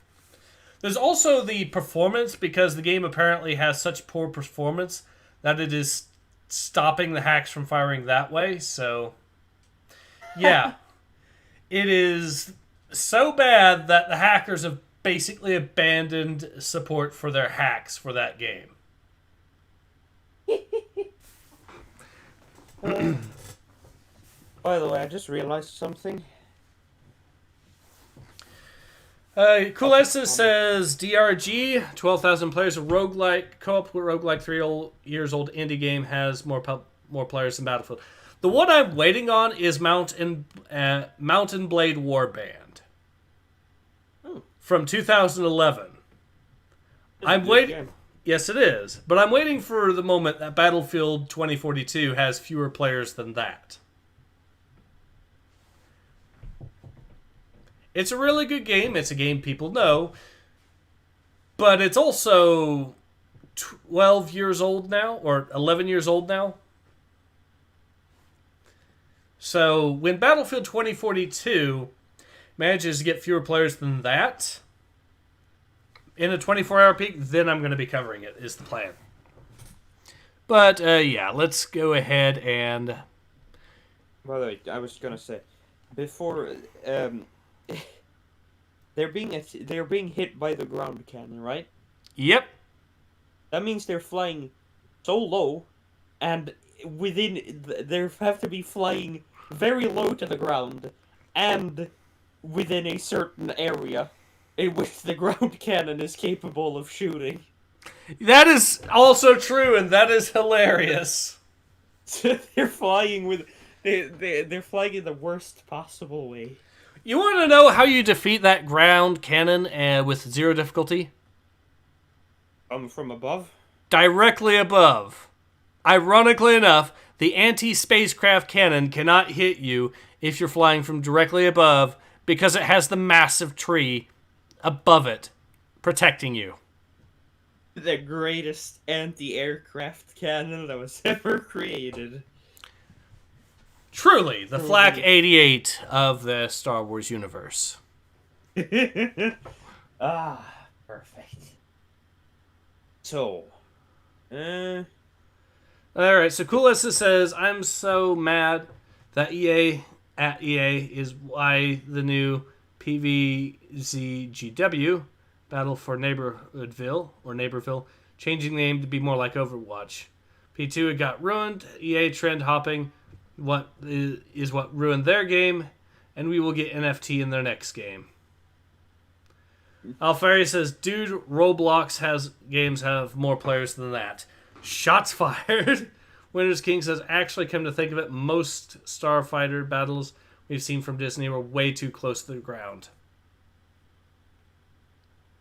There's also the performance, because the game apparently has such poor performance that it is stopping the hacks from firing that way, so... Yeah. It is so bad that the hackers have basically abandoned support for their hacks for that game. By the way, I just realized something. Coolessa says DRG, 12,000 players of roguelike co-op roguelike 3 years old indie game has more players than Battlefield. The one I'm waiting on is Mountain Blade Warband from 2011. I'm waiting. Yes, it is, but I'm waiting for the moment that Battlefield 2042 has fewer players than that. It's a really good game. It's a game people know. But it's also 12 years old now, or 11 years old now. So when Battlefield 2042 manages to get fewer players than that in a 24-hour peak, then I'm going to be covering it, is the plan. But, yeah, let's go ahead and... By the way, I was gonna say, before, they're being hit by the ground cannon, right? Yep. That means they're flying so low, and they have to be flying very low to the ground, and within a certain area in which the ground cannon is capable of shooting. That is also true, and that is hilarious. So they're flying with... They're flying in the worst possible way. You want to know how you defeat that ground cannon with 0 difficulty? From above? Directly above. Ironically enough, the anti-spacecraft cannon cannot hit you if you're flying from directly above because it has the massive tree above it protecting you. The greatest anti-aircraft cannon that was ever created. Truly, the Flak 88 of the Star Wars universe. Perfect. So, Alright, so Coolessa says, I'm so mad that EA is why the new PVZGW, Battle for Neighborville, changing the name to be more like Overwatch. P2 it got ruined, EA trend hopping, what ruined their game, and we will get NFT in their next game. Alfari says, dude, Roblox games have more players than that. Shots fired. Winners King says, actually, come to think of it, most Starfighter battles we've seen from Disney were way too close to the ground.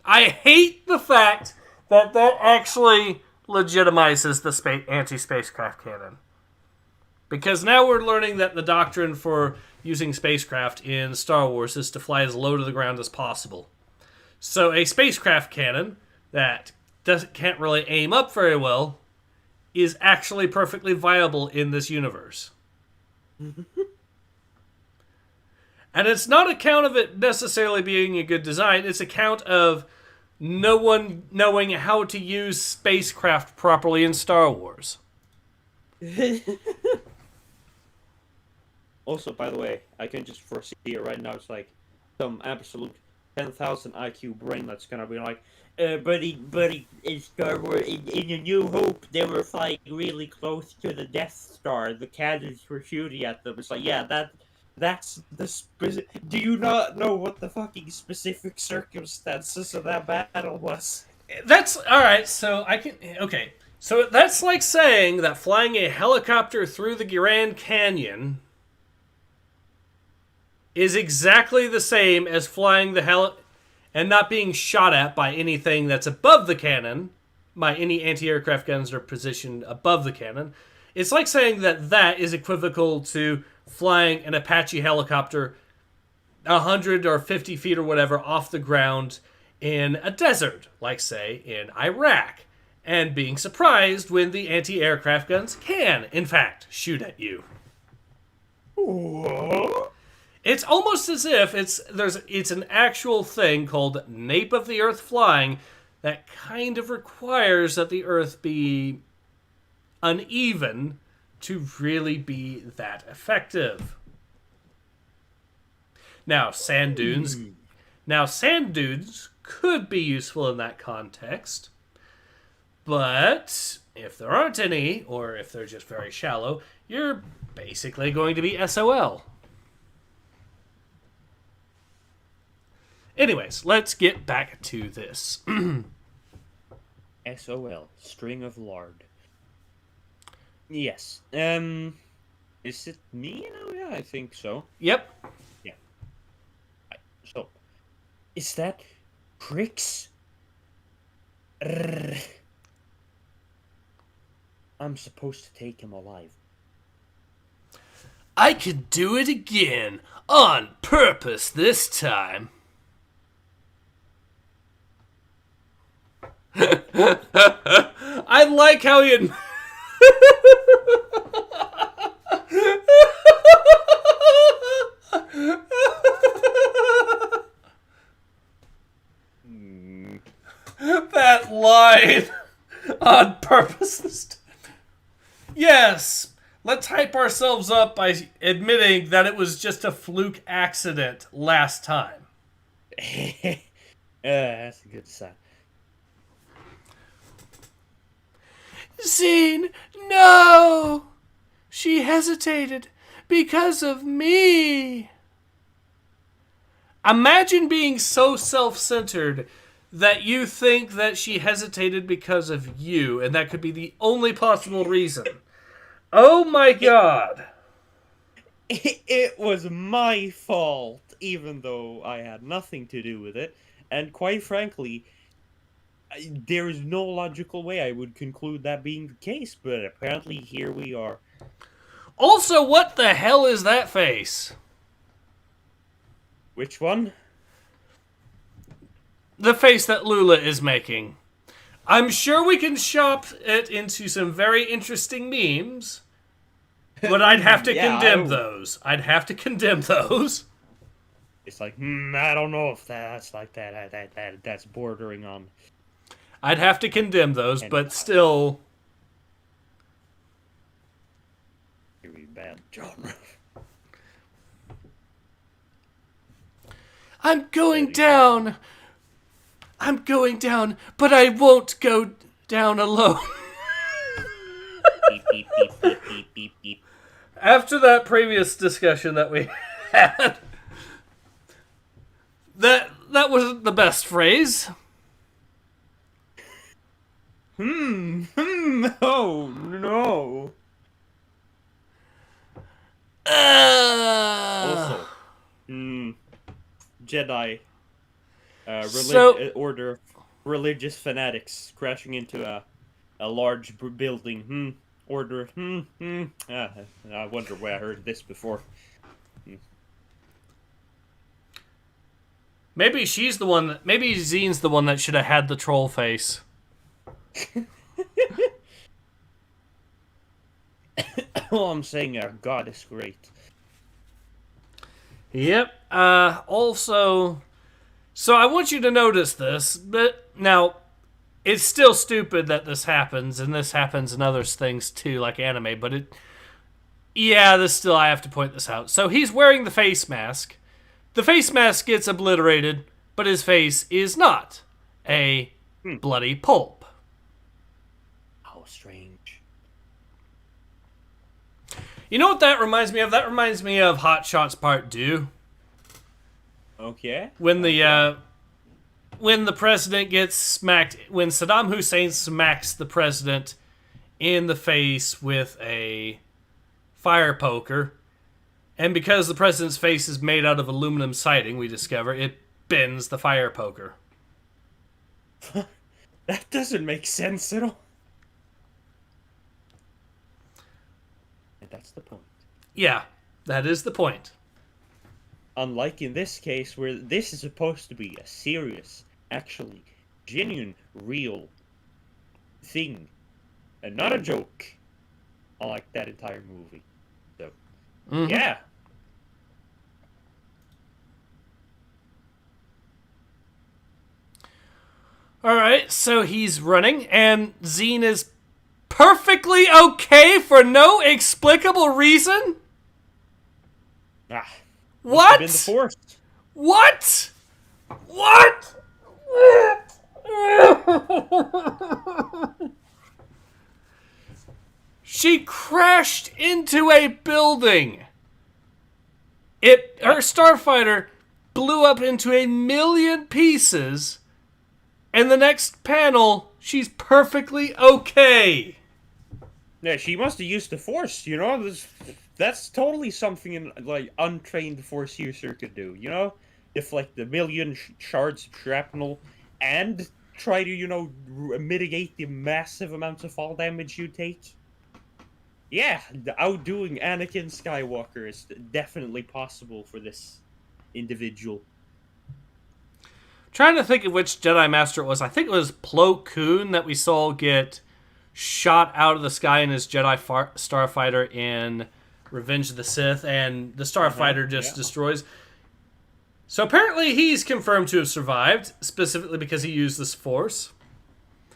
I hate the fact that actually legitimizes the anti-spacecraft cannon. Because now we're learning that the doctrine for using spacecraft in Star Wars is to fly as low to the ground as possible. So a spacecraft cannon that can't really aim up very well is actually perfectly viable in this universe. And it's not a count of it necessarily being a good design. It's a count of no one knowing how to use spacecraft properly in Star Wars. Also, by the way, I can just foresee it right now. It's like some absolute 10,000 IQ brain that's gonna be like, buddy, in Star Wars, in A New Hope, they were flying really close to the Death Star. The cannons were shooting at them. It's like, yeah, that's the Do you not know what the fucking specific circumstances of that battle was? That's alright, so okay. So that's like saying that flying a helicopter through the Grand Canyon is exactly the same as flying the and not being shot at by anything that's above the cannon, by any anti-aircraft guns that are positioned above the cannon. It's like saying that is equivocal to flying an Apache helicopter 100 or 50 feet or whatever off the ground in a desert, like, say, in Iraq, and being surprised when the anti-aircraft guns can, in fact, shoot at you. What? It's almost as if it's an actual thing called nape of the earth flying that kind of requires that the earth be uneven to really be that effective. Now, sand dunes could be useful in that context, but if there aren't any, or if they're just very shallow, you're basically going to be SOL. Anyways, let's get back to this. SOL, string of lard. Yes. Is it me now? Yeah, I think so. Yep. Yeah. So, is that Crix? I'm supposed to take him alive. I could do it again, on purpose this time. I like how he... That line, on purpose this time. Yes, let's hype ourselves up by admitting that it was just a fluke accident last time. That's a good sign. Zine, no! She hesitated because of me. Imagine being so self-centered that you think that she hesitated because of you, and that could be the only possible reason. Oh my god. It was my fault, even though I had nothing to do with it. And quite frankly, there is no logical way I would conclude that being the case, but apparently here we are. Also, what the hell is that face? Which one? The face that Lula is making. I'm sure we can shop it into some very interesting memes, but I'd have to condemn those. I'd have to condemn those. It's like, I don't know if that's like that. That's bordering on. I'd have to condemn those, but still. Very bad genre. I'm going down. I'm going down, but I won't go down alone. Beep, beep, beep, beep, beep, beep, beep. After that previous discussion that we had, that wasn't the best phrase. Oh, no. Also, Jedi, order of religious fanatics crashing into a large building. Order. I wonder where I heard this before. Maybe she's the one that. Maybe Zine's the one that should have had the troll face. All I'm saying, God is great. Yep. Also, so I want you to notice this, but now it's still stupid that this happens, and this happens in other things too, like anime. But this still I have to point this out. So he's wearing the face mask. The face mask gets obliterated, but his face is not a bloody pulp. How strange. You know what that reminds me of? That reminds me of Hot Shots Part 2. Okay. When the president gets smacked, when Saddam Hussein smacks the president in the face with a fire poker, and because the president's face is made out of aluminum siding, we discover it bends the fire poker. That doesn't make sense at all. And that's the point. Yeah, that is the point. Unlike in this case, where this is supposed to be a serious, actually, genuine, real thing, and not a joke. I like that entire movie. So, yeah. Alright, so he's running, and Zine is perfectly okay for no explicable reason? What? Been the Force. What? What? She crashed into a building. Her starfighter blew up into a million pieces, and the next panel, she's perfectly okay. Yeah, she must have used the Force, you know? That's totally something an untrained Force user could do, you know? If, the million shards of shrapnel and try to, mitigate the massive amounts of fall damage you take. Yeah, the outdoing Anakin Skywalker is definitely possible for this individual. Trying to think of which Jedi Master it was. I think it was Plo Koon that we saw get shot out of the sky in his Jedi starfighter in Revenge of the Sith, and the starfighter just destroys. So apparently he's confirmed to have survived, specifically because he used this Force.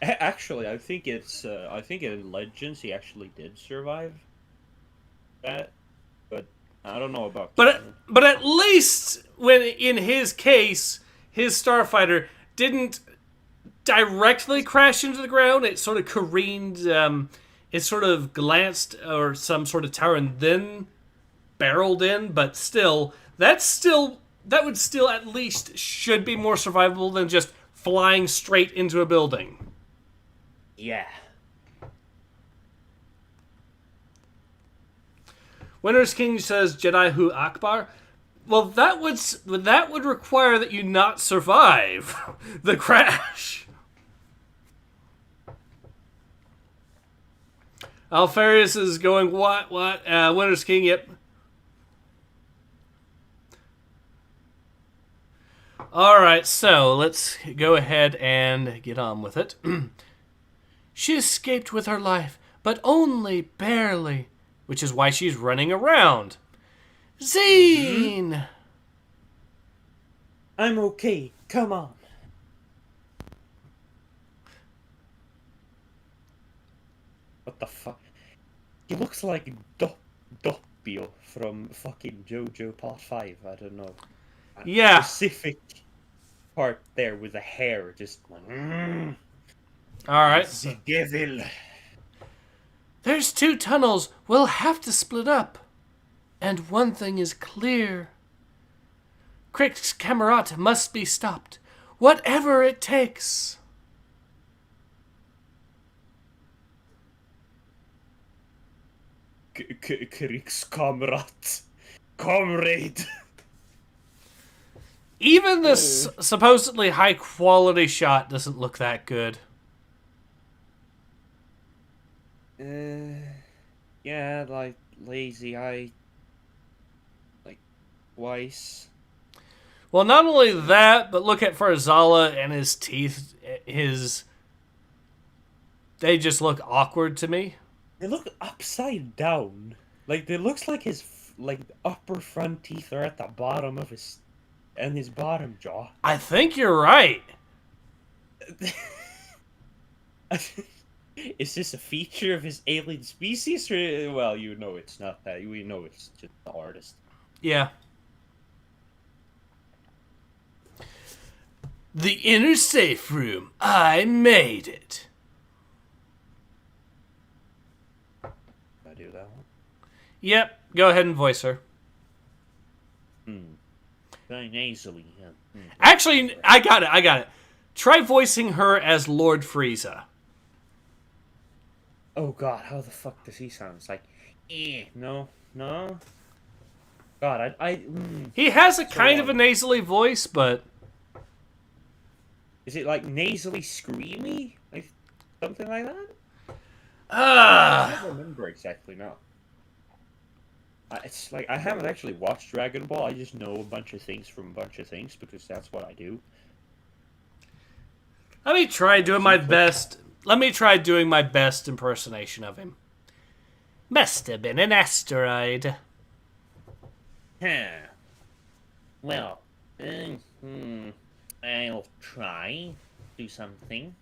Actually, I think in Legends he actually did survive that, but I don't know about. But at least when in his case, his starfighter didn't directly crash into the ground. It sort of careened. It sort of glanced or some sort of tower and then barreled in. But still, that would still at least should be more survivable than just flying straight into a building. Yeah. Winter's King says Jedi Hu Akbar. Well, that would require that you not survive the crash. Alfarius is going, what? Winter's King, yep. Alright, so let's go ahead and get on with it. She escaped with her life, but only barely, which is why she's running around. Zine! I'm okay. Come on. What the fuck? He looks like Doppio from fucking JoJo Part 5. I don't know. Yeah. Specific part there with the hair just going. Alright. The devil. There's 2 tunnels. We'll have to split up. And one thing is clear. Krix Camerot must be stopped. Whatever it takes. Kriegskamrat. Comrade. Even this supposedly high quality shot doesn't look that good. Yeah, like lazy eye. Like Weiss. Well, not only that, but look at Farzala and his teeth. They just look awkward to me. They look upside down. Like, it looks like his upper front teeth are at the bottom of his bottom jaw. I think you're right. Is this a feature of his alien species? Or, well, you know it's not that. We know it's just the artist. Yeah. The inner safe room. I made it. I do that one. Yep. Go ahead and voice her. Very nasally. Yeah. Actually, I got it. Try voicing her as Lord Frieza. Oh god, how the fuck does he sound? It's like, no. God, He has a kind of a nasally voice, but is it like nasally screamy? Like something like that? I don't remember exactly now. It's like I haven't actually watched Dragon Ball. I just know a bunch of things from a bunch of things because that's what I do. let me try doing my best. Let me try doing my best impersonation of him. Must have been an asteroid. Well, I'll try do something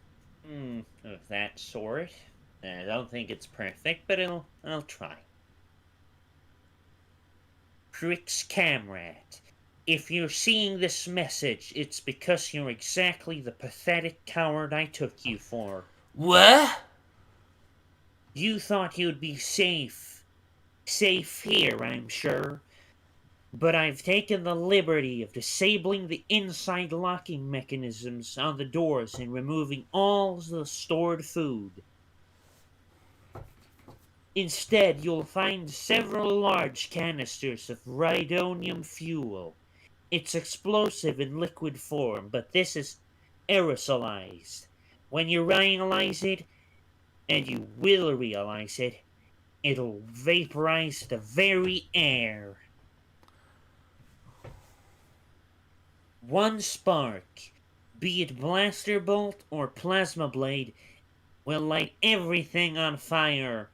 of that sort. I don't think it's perfect, but I'll try. Krix Camrat, if you're seeing this message, it's because you're exactly the pathetic coward I took you for. What? You thought you'd be safe. Safe here, I'm sure. But I've taken the liberty of disabling the inside locking mechanisms on the doors and removing all the stored food. Instead, you'll find several large canisters of rhydonium fuel. It's explosive in liquid form, but this is aerosolized. When you realize it, and you will realize it, It'll vaporize the very air. One spark, be it blaster bolt or plasma blade, will light everything on fire.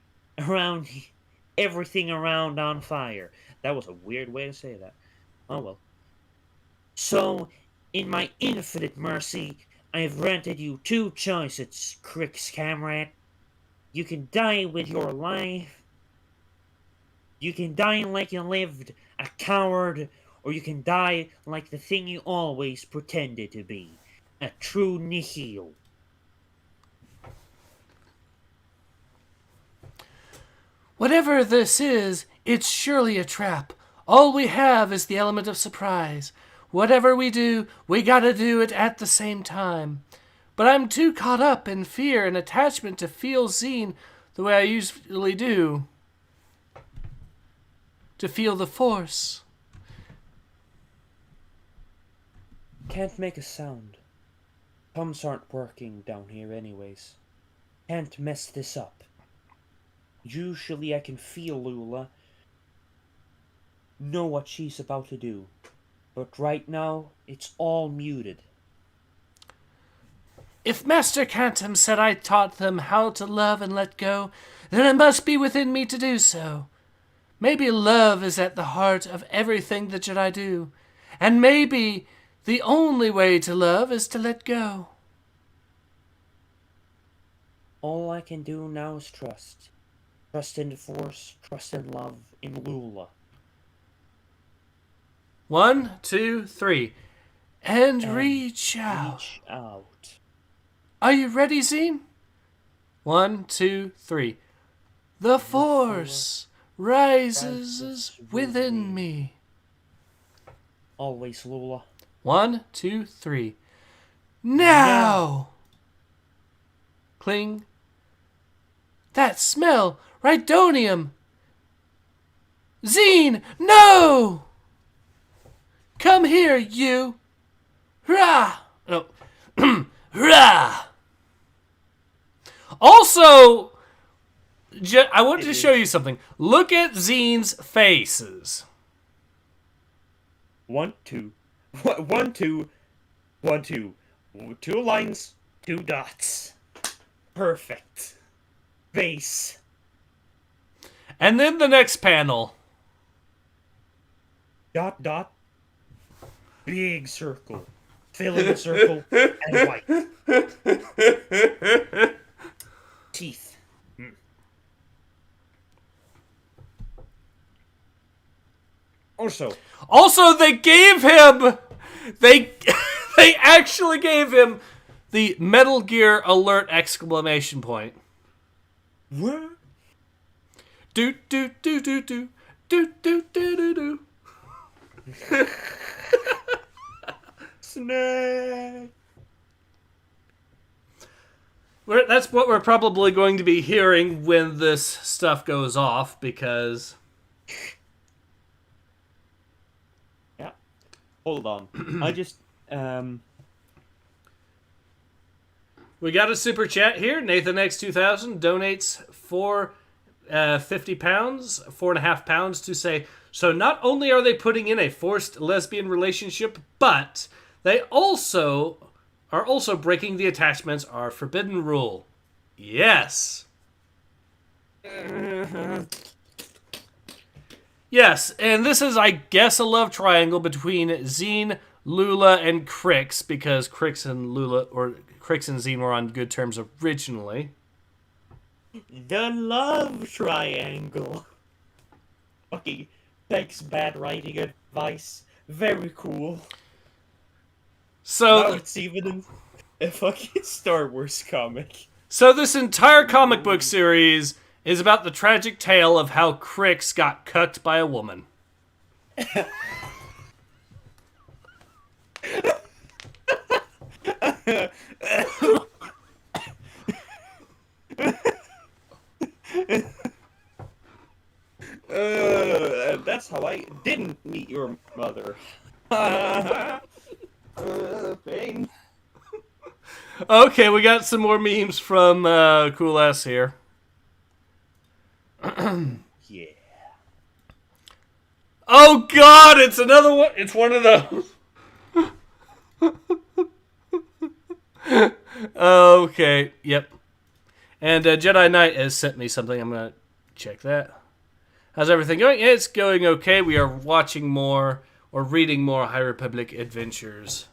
Everything around on fire. That was a weird way to say that. Oh well. So, in my infinite mercy, I have granted you two choices, Crick's comrade. You can die with your life. You can die like you lived, a coward, or you can die like the thing you always pretended to be, a true nihil. Whatever this is, it's surely a trap. All we have is the element of surprise. Whatever we do, we gotta do it at the same time. But I'm too caught up in fear and attachment to feel seen the way I usually do. To feel the force. Can't make a sound. Pumps aren't working down here anyways. Can't mess this up. Usually I can feel Lula. Know what she's about to do. But right now, it's all muted. If Master Cantum said I taught them how to love and let go, then it must be within me to do so. Maybe love is at the heart of everything the Jedi do. And maybe the only way to love is to let go. All I can do now is trust. Trust in the Force, trust in love, in Lula. 1, 2, 3. And reach out. Reach out. Are you ready, Zine? 1, 2, 3. The Force rises within me. Always, Lula. 1, 2, 3. Now! Cling. That smell! Rhydonium! Zine! No! Come here, you! Hurrah! Oh. Hurrah! Also, I wanted to show you something. Look at Zine's faces. 1, 2. 1, 2. 1, 2. 2 lines, 2 dots. Perfect. Base. And then the next panel. Dot, dot. Big circle. Fill in the circle and white. Teeth. Also, they gave him... They actually gave him the Metal Gear Alert exclamation point. What? Do do do do do do do do do do. Snake. That's what we're probably going to be hearing when this stuff goes off, because... Yeah. Hold on. I just, We got a super chat here. Nathan X 2000 donates for £50, £4.50 to say, so not only are they putting in a forced lesbian relationship, but they are also breaking the attachments are forbidden rule. Yes. Yes, and this is, I guess, a love triangle between Zine, Lula, and Crix, because Crix and Zine were on good terms originally. the love triangle. Okay, thanks, bad writing advice. Very cool. So Now it's even in a fucking Star Wars comic. So this entire comic book series is about the tragic tale of how Crix got cucked by a woman. That's how I didn't meet your mother. Pain. Okay, we got some more memes from Cool S here. Yeah. Oh God! It's another one. It's one of those. Okay. Yep. And Jedi Knight has sent me something. I'm gonna check that. How's everything going? It's going okay. We are watching more or reading more High Republic adventures.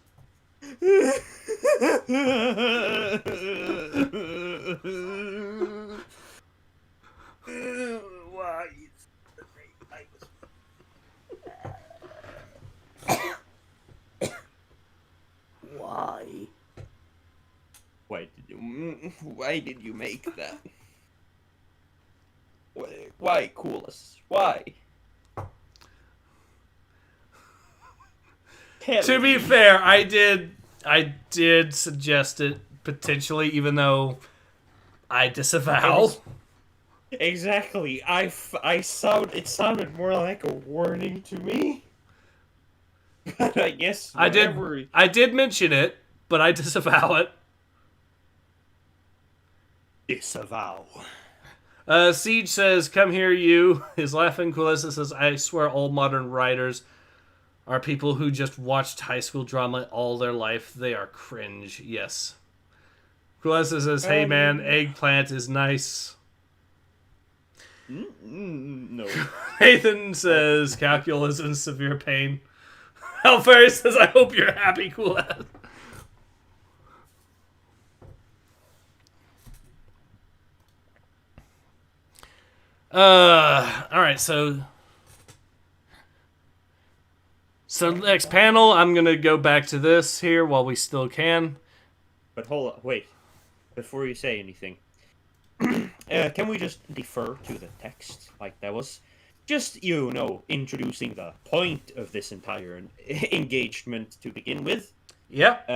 Why? Why? Why did you make that? Why, Coolest? Why? To be fair, I did suggest it potentially, even though I disavow. Exactly. It sounded more like a warning to me. But I guess whatever. I did mention it, but I disavow it. Disavow. Siege says, "Come here, you." Is laughing. Coolessa says, "I swear, all modern writers are people who just watched high school drama all their life. They are cringe." Yes. Coolessa says, "Hey man, eggplant is nice." No. Nathan says, "Kalkyl is in severe pain." Alfari says, "I hope you're happy, Coolessa." Alright, so next panel, I'm gonna go back to this here while we still can. But hold on, wait. Before you say anything, can we just defer to the text? Like, that was just, introducing the point of this entire engagement to begin with. Yep.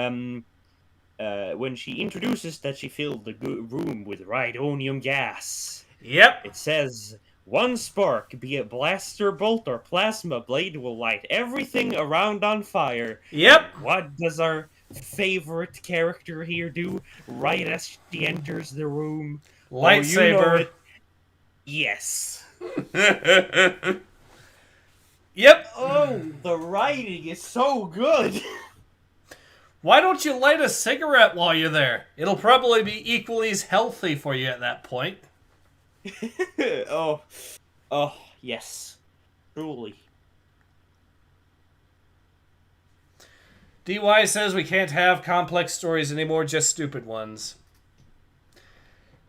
When she introduces that she filled the room with rhydonium gas. Yep. It says, one spark, be it blaster bolt or plasma blade, will light everything around on fire. Yep. And what does our favorite character here do right as she enters the room? Lightsaber. Yes. Yep. Oh, the writing is so good. Why don't you light a cigarette while you're there? It'll probably be equally as healthy for you at that point. Oh, yes. Truly. DY says we can't have complex stories anymore, just stupid ones.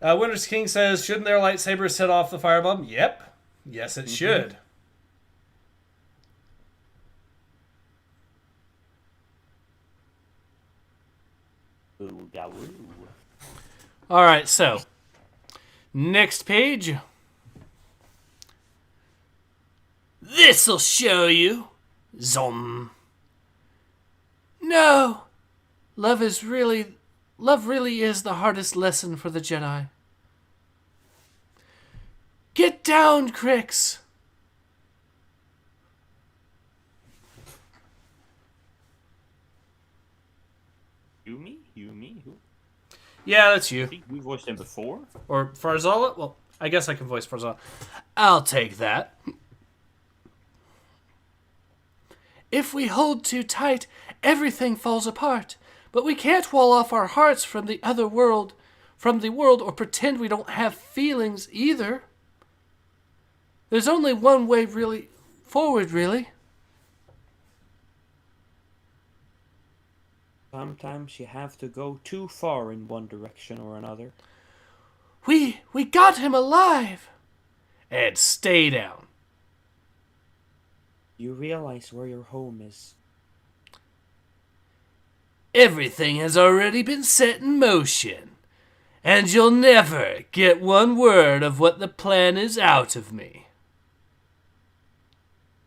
Winter's King says, shouldn't their lightsabers set off the firebomb? Yep. Yes, it should. Alright, so next page. This'll show you. Zom. No. Love really is the hardest lesson for the Jedi. Get down, Crix. You, me, who? Yeah, that's you. We voiced him before? Or Farzala? Well, I guess I can voice Farzala. I'll take that. If we hold too tight, everything falls apart. But we can't wall off our hearts from the world, or pretend we don't have feelings either. There's only one way forward, really. Sometimes you have to go too far in one direction or another. We got him alive. And stay down. You realize where your home is. Everything has already been set in motion. And you'll never get one word of what the plan is out of me.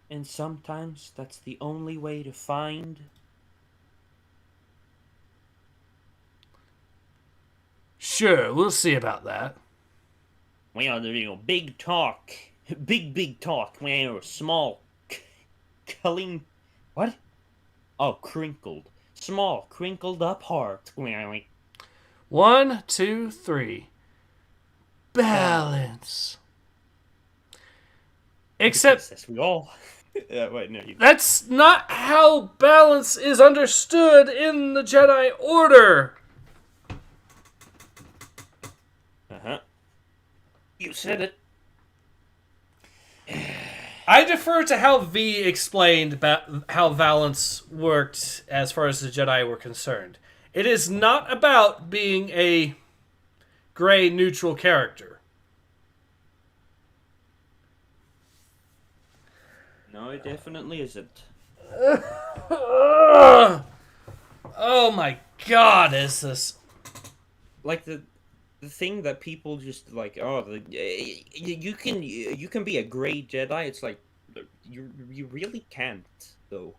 And sometimes that's the only way to find... Sure, we'll see about that. Well, big talk. Big talk. Well, small... clean... What? Oh, crinkled. Small, crinkled up heart. 1, 2, 3. Balance. Except As we all. Wait, no, you. that's not how balance is understood in the Jedi Order. You said it. I defer to how V explained how balance worked as far as the Jedi were concerned. It is not about being a gray neutral character. No, it definitely isn't. Oh my god, is this... Like the thing that people just like, you can be a gray Jedi. It's like you really can't though.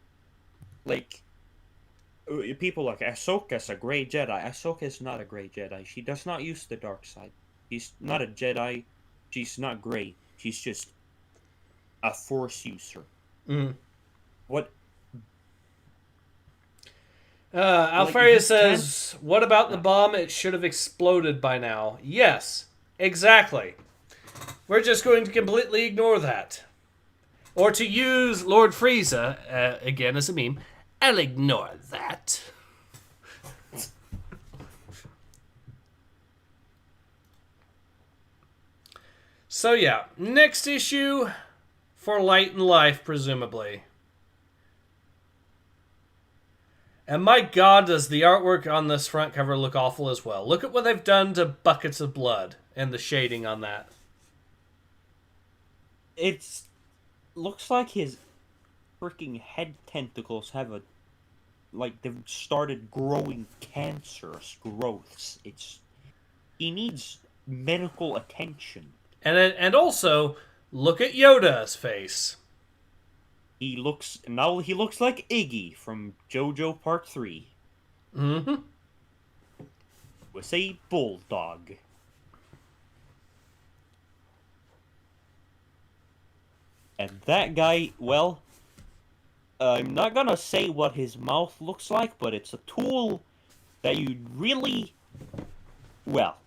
Like people like Ahsoka's a gray Jedi. Ahsoka is not a gray Jedi. She does not use the dark side. She's not a Jedi. She's not gray. She's just a Force user. Mm. What? Alfaria you says, what about the bomb? It should have exploded by now. Yes, exactly. We're just going to completely ignore that. Or to use Lord Frieza, again as a meme, I'll ignore that. So yeah, next issue for Light and Life, presumably. And my god, does the artwork on this front cover look awful as well. Look at what they've done to Buckets of Blood and the shading on that. It's looks like his freaking head tentacles have a they've started growing cancerous growths. He needs medical attention. And also look at Yoda's face. He looks like Iggy from JoJo Part 3. Mm-hmm. Was a bulldog. And that guy, well, I'm not gonna say what his mouth looks like, but it's a tool that you really, well,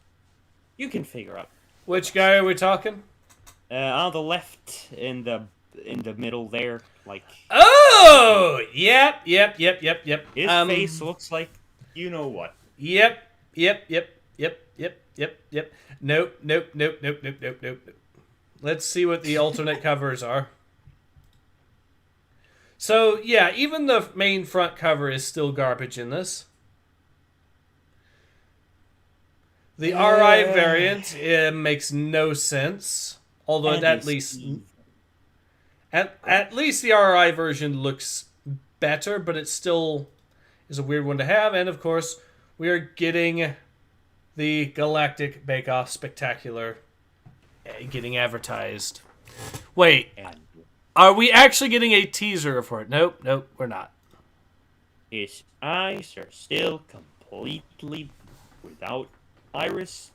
you can figure out. Which guy are we talking? On the left, in the middle there, like. Oh! Yep. His face looks like, you know what. Yep. Nope. Let's see what the alternate covers are. So, yeah, even the main front cover is still garbage in this. The RI variant makes no sense. Although at least the RI version looks better, but it still is a weird one to have. And of course, we are getting the Galactic Bake Off Spectacular getting advertised. Wait, are we actually getting a teaser for it? Nope, we're not. His eyes are still completely without iris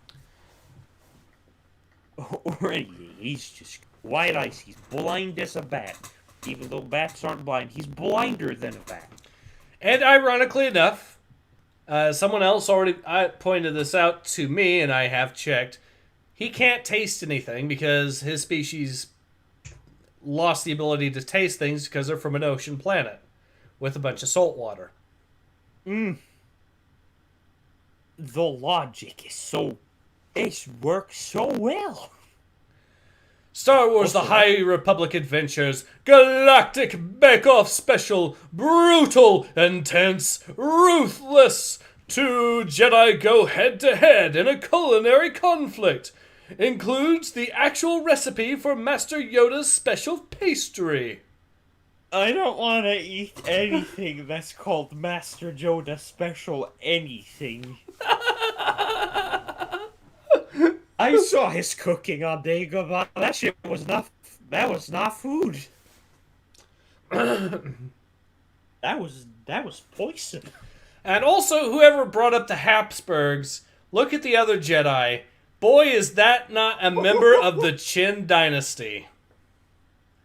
or anything. He's just white eyes. He's blind as a bat. Even though bats aren't blind, he's blinder than a bat. And ironically enough, someone else already pointed this out to me, and I have checked. He can't taste anything because his species lost the ability to taste things because they're from an ocean planet with a bunch of salt water. The logic is it works so well. Star Wars The High Republic Adventures Galactic Bake Off Special. Brutal, intense, ruthless. 2 Jedi go head-to-head in a culinary conflict. Includes the actual recipe for Master Yoda's special pastry. I don't want to eat anything that's called Master Yoda special anything. I saw his cooking on Dagobah. That shit was not. That was not food. that was poison. And also, whoever brought up the Habsburgs, look at the other Jedi. Boy, is that not a member of the Qin dynasty.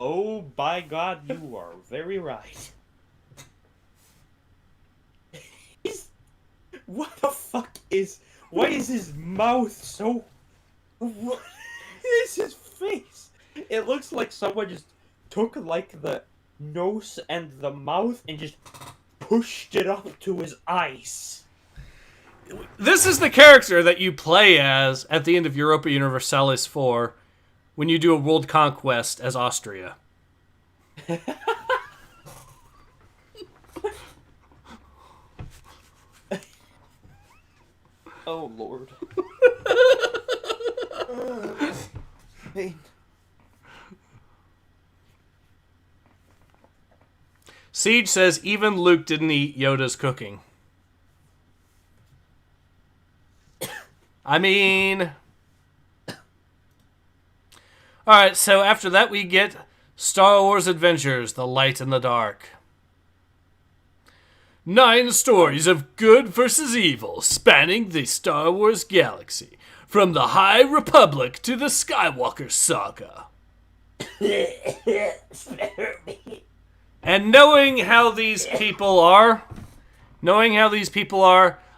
Oh, by God, you are very right. What the fuck is... Why is his mouth so... What is his face? It looks like someone just took like the nose and the mouth and just pushed it up to his eyes. This is the character that you play as at the end of Europa Universalis 4 when you do a world conquest as Austria. Oh Lord. Pain. Siege says even Luke didn't eat Yoda's cooking. I mean... Alright, so after that we get Star Wars Adventures, The Light and the Dark. 9 stories of good versus evil spanning the Star Wars galaxy, from the High Republic to the Skywalker Saga. And knowing how these people are,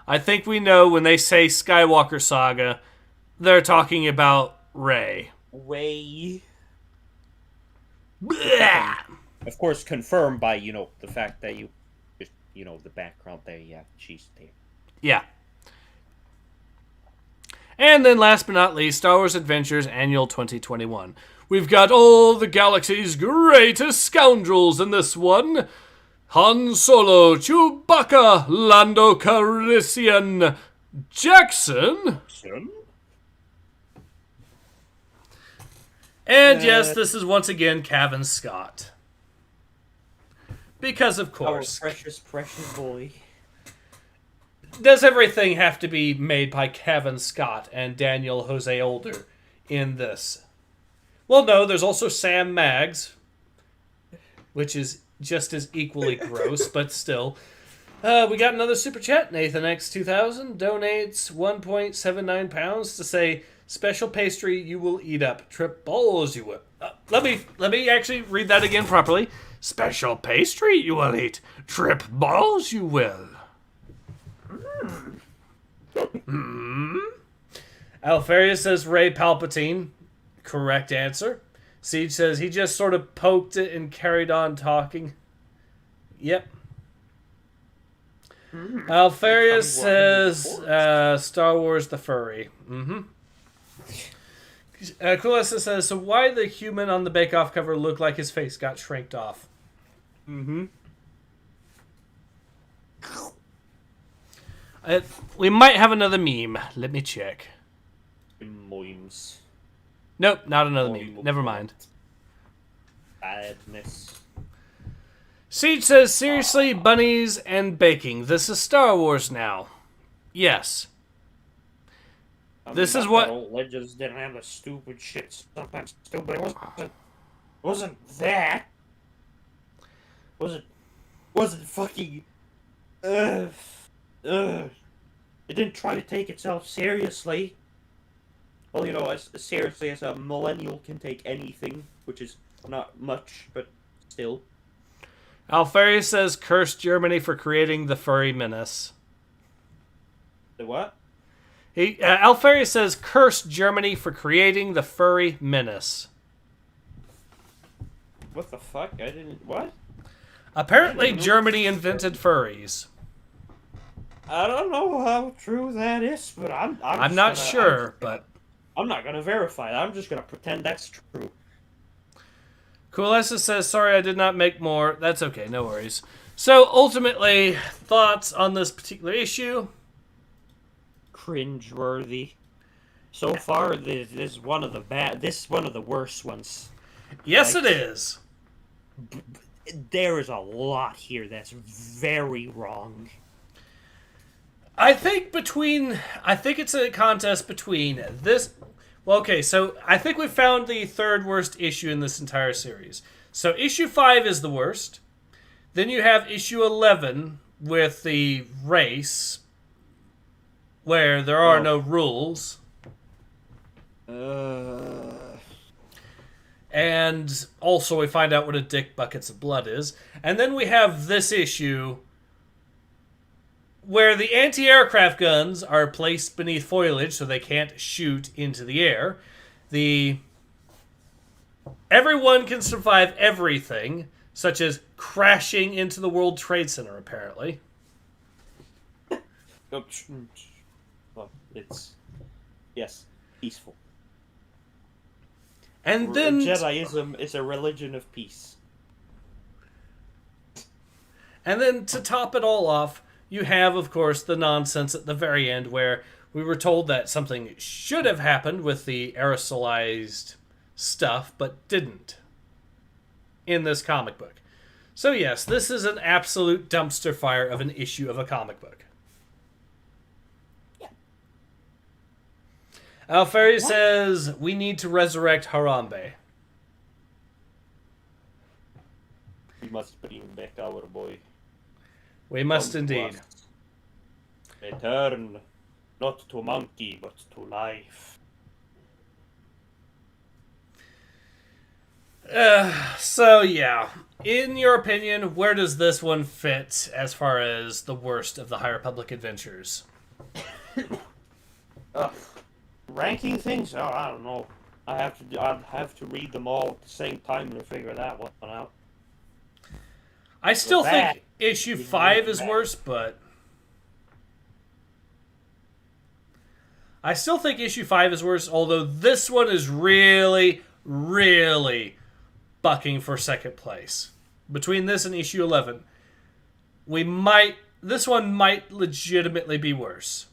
I think we know when they say Skywalker Saga, they're talking about Rey. Way. Blah! Of course, confirmed by, the fact that you just, the background there. Yeah, she's there. Yeah. And then last but not least, Star Wars Adventures Annual 2021. We've got all the galaxy's greatest scoundrels in this one. Han Solo, Chewbacca, Lando Calrissian, Jackson. And yes, this is once again Cavan Scott. Because of course. Our precious, precious boy. Does everything have to be made by Cavan Scott and Daniel Jose Older in this? Well, no, there's also Sam Maggs, which is just as equally gross, but still. We got another super chat. Nathan X 2000 donates 1.79 pounds to say, special pastry you will eat up, trip balls you will. Let me actually read that again properly. Special pastry you will eat, trip balls you will. Alfarius says Ray Palpatine. Correct answer. Siege says he just sort of poked it and carried on talking. Yep. Alfarius says Star Wars the furry. Kulessa says, so why the human on the Bake Off cover looked like his face got shrinked off? We might have another meme. Let me check. Memes. Nope, not another meme. Never mind. Badness. Siege says, seriously, bunnies and baking. This is Star Wars now. Yes. This is what... Old Legends didn't have the stupid shit. Sometimes stupid. It wasn't that. Wasn't fucking. It didn't try to take itself seriously. Well, as seriously as a millennial can take anything, which is not much, but still. Alfarius says, curse Germany for creating the furry menace. The what? Alfarius says, curse Germany for creating the furry menace. What the fuck? I didn't... What? Apparently, Germany invented furries. I don't know how true that is, but I'm not sure, but... I'm not gonna verify that. I'm just gonna pretend that's true. Coolessa says, sorry I did not make more. That's okay, no worries. So, ultimately, thoughts on this particular issue? Cringeworthy. So far, this is one of the worst ones. Yes, it is. There is a lot here that's very wrong. I think it's a contest between this... Well, okay, so I think we found the third worst issue in this entire series. So issue 5 is the worst. Then you have issue 11 with the race, where there are no rules. And also we find out what a dick buckets of blood is. And then we have this issue where the anti-aircraft guns are placed beneath foliage so they can't shoot into the air. The everyone can survive everything, such as crashing into the World Trade Center, apparently. Well, it's yes, peaceful. And then Jediism is a religion of peace. And then to top it all off, you have, of course, the nonsense at the very end where we were told that something should have happened with the aerosolized stuff, but didn't in this comic book. So yes, this is an absolute dumpster fire of an issue of a comic book. Yeah. Alferi says, we need to resurrect Harambe. We must bring back our boy. We must indeed. Return, not to monkey, but to life. So yeah, in your opinion, where does this one fit as far as the worst of the High Republic adventures? Ranking things? Oh, I don't know. I'd have to read them all at the same time to figure that one out. I still Bad. think issue 5 is worse, but I still think issue 5 is worse, although this one is really, really bucking for second place. Between this and issue 11, this one might legitimately be worse.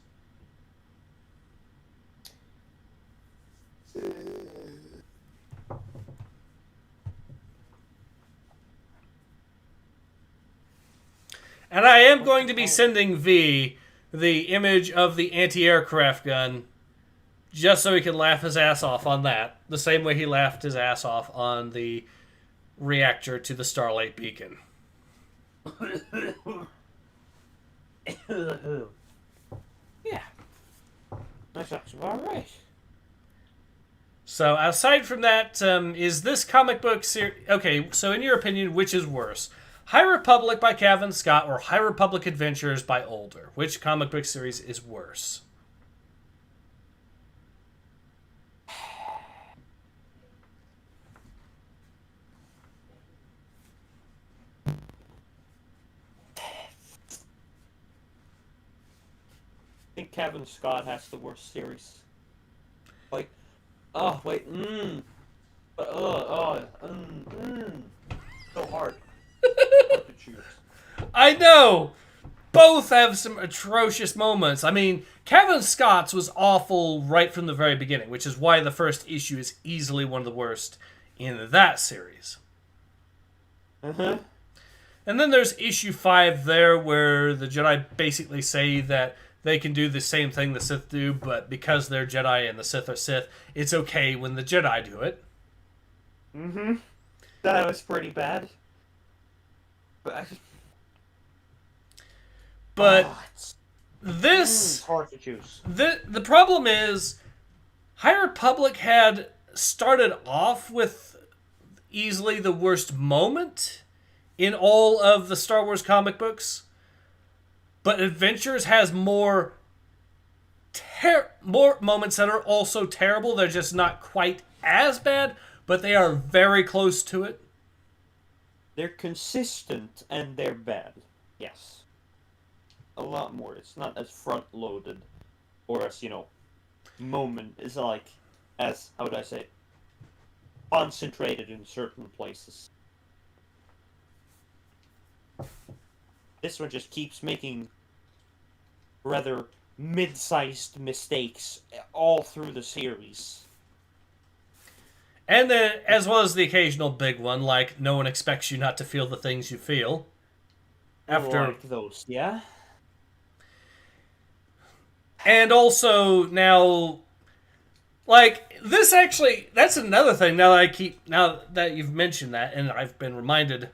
And I am going to be sending V the image of the anti-aircraft gun just so he can laugh his ass off on that. The same way he laughed his ass off on the reactor to the Starlight Beacon. Yeah. That sounds about right. So aside from that, is this comic book series... Okay, so in your opinion, which is worse? High Republic by Kevin Scott or High Republic Adventures by Older? Which comic book series is worse? I think Kevin Scott has the worst series. Like, oh wait, so hard. Hard to choose. I know! Both have some atrocious moments. I mean, Kevin Scott's was awful right from the very beginning, which is why the first issue is easily one of the worst in that series. Uh-huh. And then there's issue 5 there where the Jedi basically say that they can do the same thing the Sith do, but because they're Jedi and the Sith are Sith, it's okay when the Jedi do it. Mm-hmm. That was pretty bad. But this... it's hard to choose. The problem is, High Republic had started off with easily the worst moment in all of the Star Wars comic books, but Adventures has more moments that are also terrible. They're just not quite as bad, but they are very close to it. They're consistent and they're bad. Yes. A lot more. It's not as front-loaded or as, moment. It's like, as, how would I say, concentrated in certain places. This one just keeps making rather mid-sized mistakes all through the series. And then, as well as the occasional big one, like no one expects you not to feel the things you feel. After Like those, yeah? And also now, like, this actually, that's another thing now that you've mentioned that, and I've been reminded.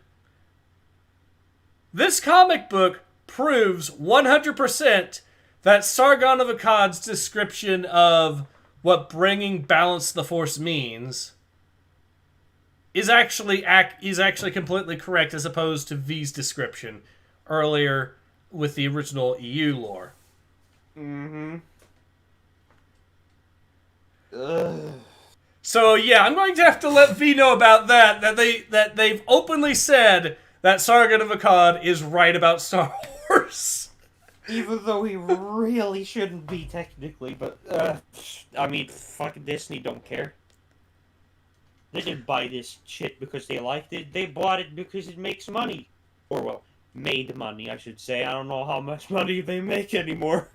This comic book proves 100% that Sargon of Akkad's description of what bringing balance to the Force means is actually completely correct, as opposed to V's description earlier with the original EU lore. Mm-hmm. So yeah, I'm going to have to let V know about that. That they've openly said that Sargon of Akkad is right about Star Wars. Even though he really shouldn't be technically, but I mean, fucking Disney don't care. They didn't buy this shit because they liked it. They bought it because it makes money, or well, made money, I should say. I don't know how much money they make anymore.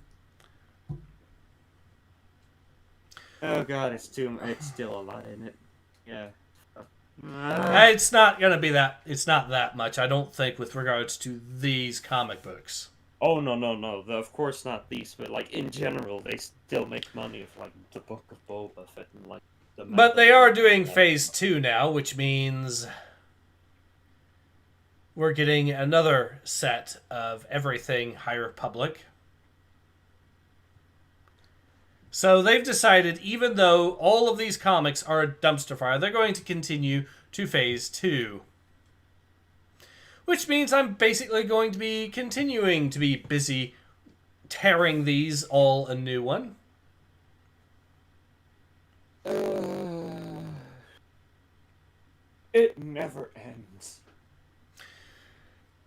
Oh god, it's still a lot in it. Yeah. It's not gonna be that. It's not that much, I don't think, with regards to these comic books. Oh no. Of course not these, but like in general, they still make money of like the Book of Boba Fett and like the. But they are doing Phase 2 now, which means we're getting another set of everything High Republic. So they've decided, even though all of these comics are a dumpster fire, they're going to continue to Phase 2. Which means I'm basically going to be continuing to be busy tearing these all a new one. It never ends.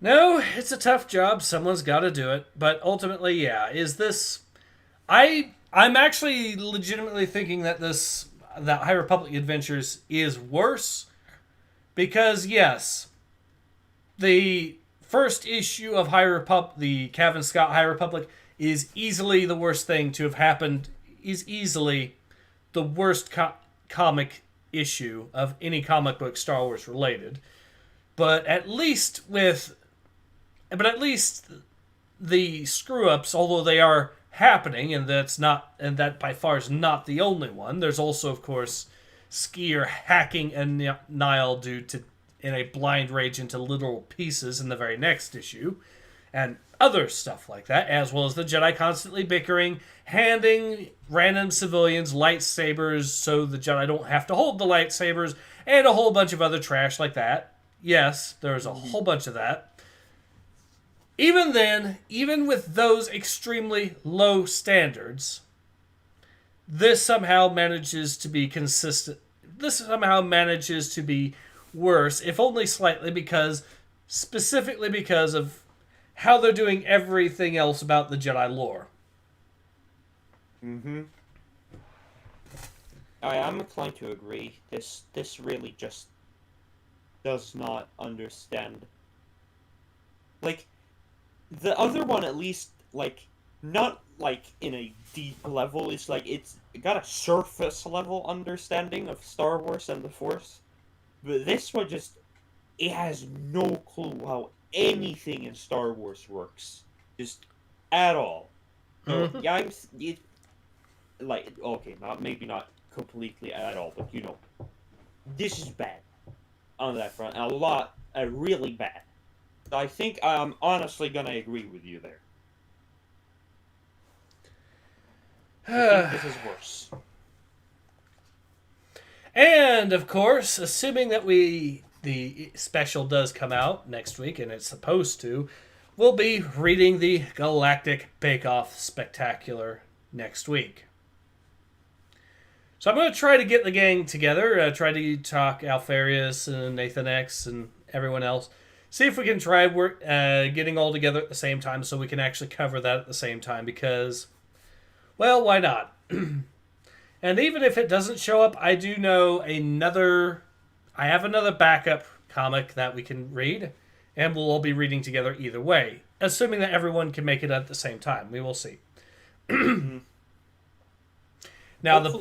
No, it's a tough job. Someone's got to do it. But ultimately, yeah, is this... I'm actually legitimately thinking that that High Republic Adventures is worse. Because, yes, the first issue of the Cavan Scott High Republic is easily the worst thing to have happened. Is easily the worst comic issue of any comic book Star Wars related. But at least the screw ups, although they are happening, and that by far is not the only one. There's also, of course, Skier hacking Nile in a blind rage into little pieces in the very next issue, and other stuff like that, as well as the Jedi constantly bickering, handing random civilians lightsabers so the Jedi don't have to hold the lightsabers, and a whole bunch of other trash like that. Yes, there's a whole bunch of that. Even then, even with those extremely low standards, this somehow manages to be consistent. This somehow manages to be worse, if only slightly, specifically because of how they're doing everything else about the Jedi lore. Mm-hmm. I'm inclined to agree. This really just does not understand. Like, the other one, at least, like, not, like, in a deep level, it's like, it's got a surface level understanding of Star Wars and the Force. But this one it has no clue how anything in Star Wars works. Just, at all. So, yeah, okay, maybe not completely at all, but, this is bad on that front. Really bad. I think I'm honestly gonna agree with you there. I think this is worse. And, of course, assuming that the special does come out next week, and it's supposed to, we'll be reading the Galactic Bake Off Spectacular next week. So I'm going to try to get the gang together, try to talk Alfarius and Nathan X and everyone else. See if we can try getting all together at the same time so we can actually cover that at the same time because, well, why not? And even if it doesn't show up, I do know I have another backup comic that we can read, and we'll all be reading together either way, assuming that everyone can make it at the same time. We will see. Now, the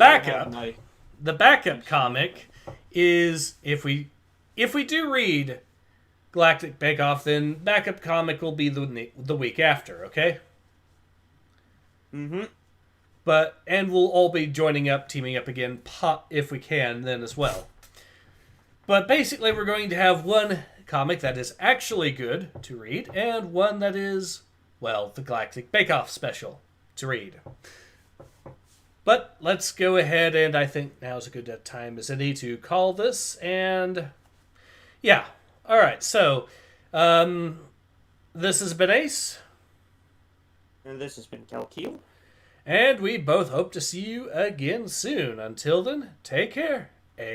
backup comic is if we do read Galactic Bake Off, then backup comic will be the week after, okay? Mm-hmm. And we'll all be teaming up again, if we can, then as well. But basically, we're going to have one comic that is actually good to read, and one that is, well, the Galactic Bake Off special to read. But let's go ahead, and I think now's a good time as any to call this, and yeah. All right, so this has been Ace. And this has been Kalkyl. And we both hope to see you again soon. Until then, take care.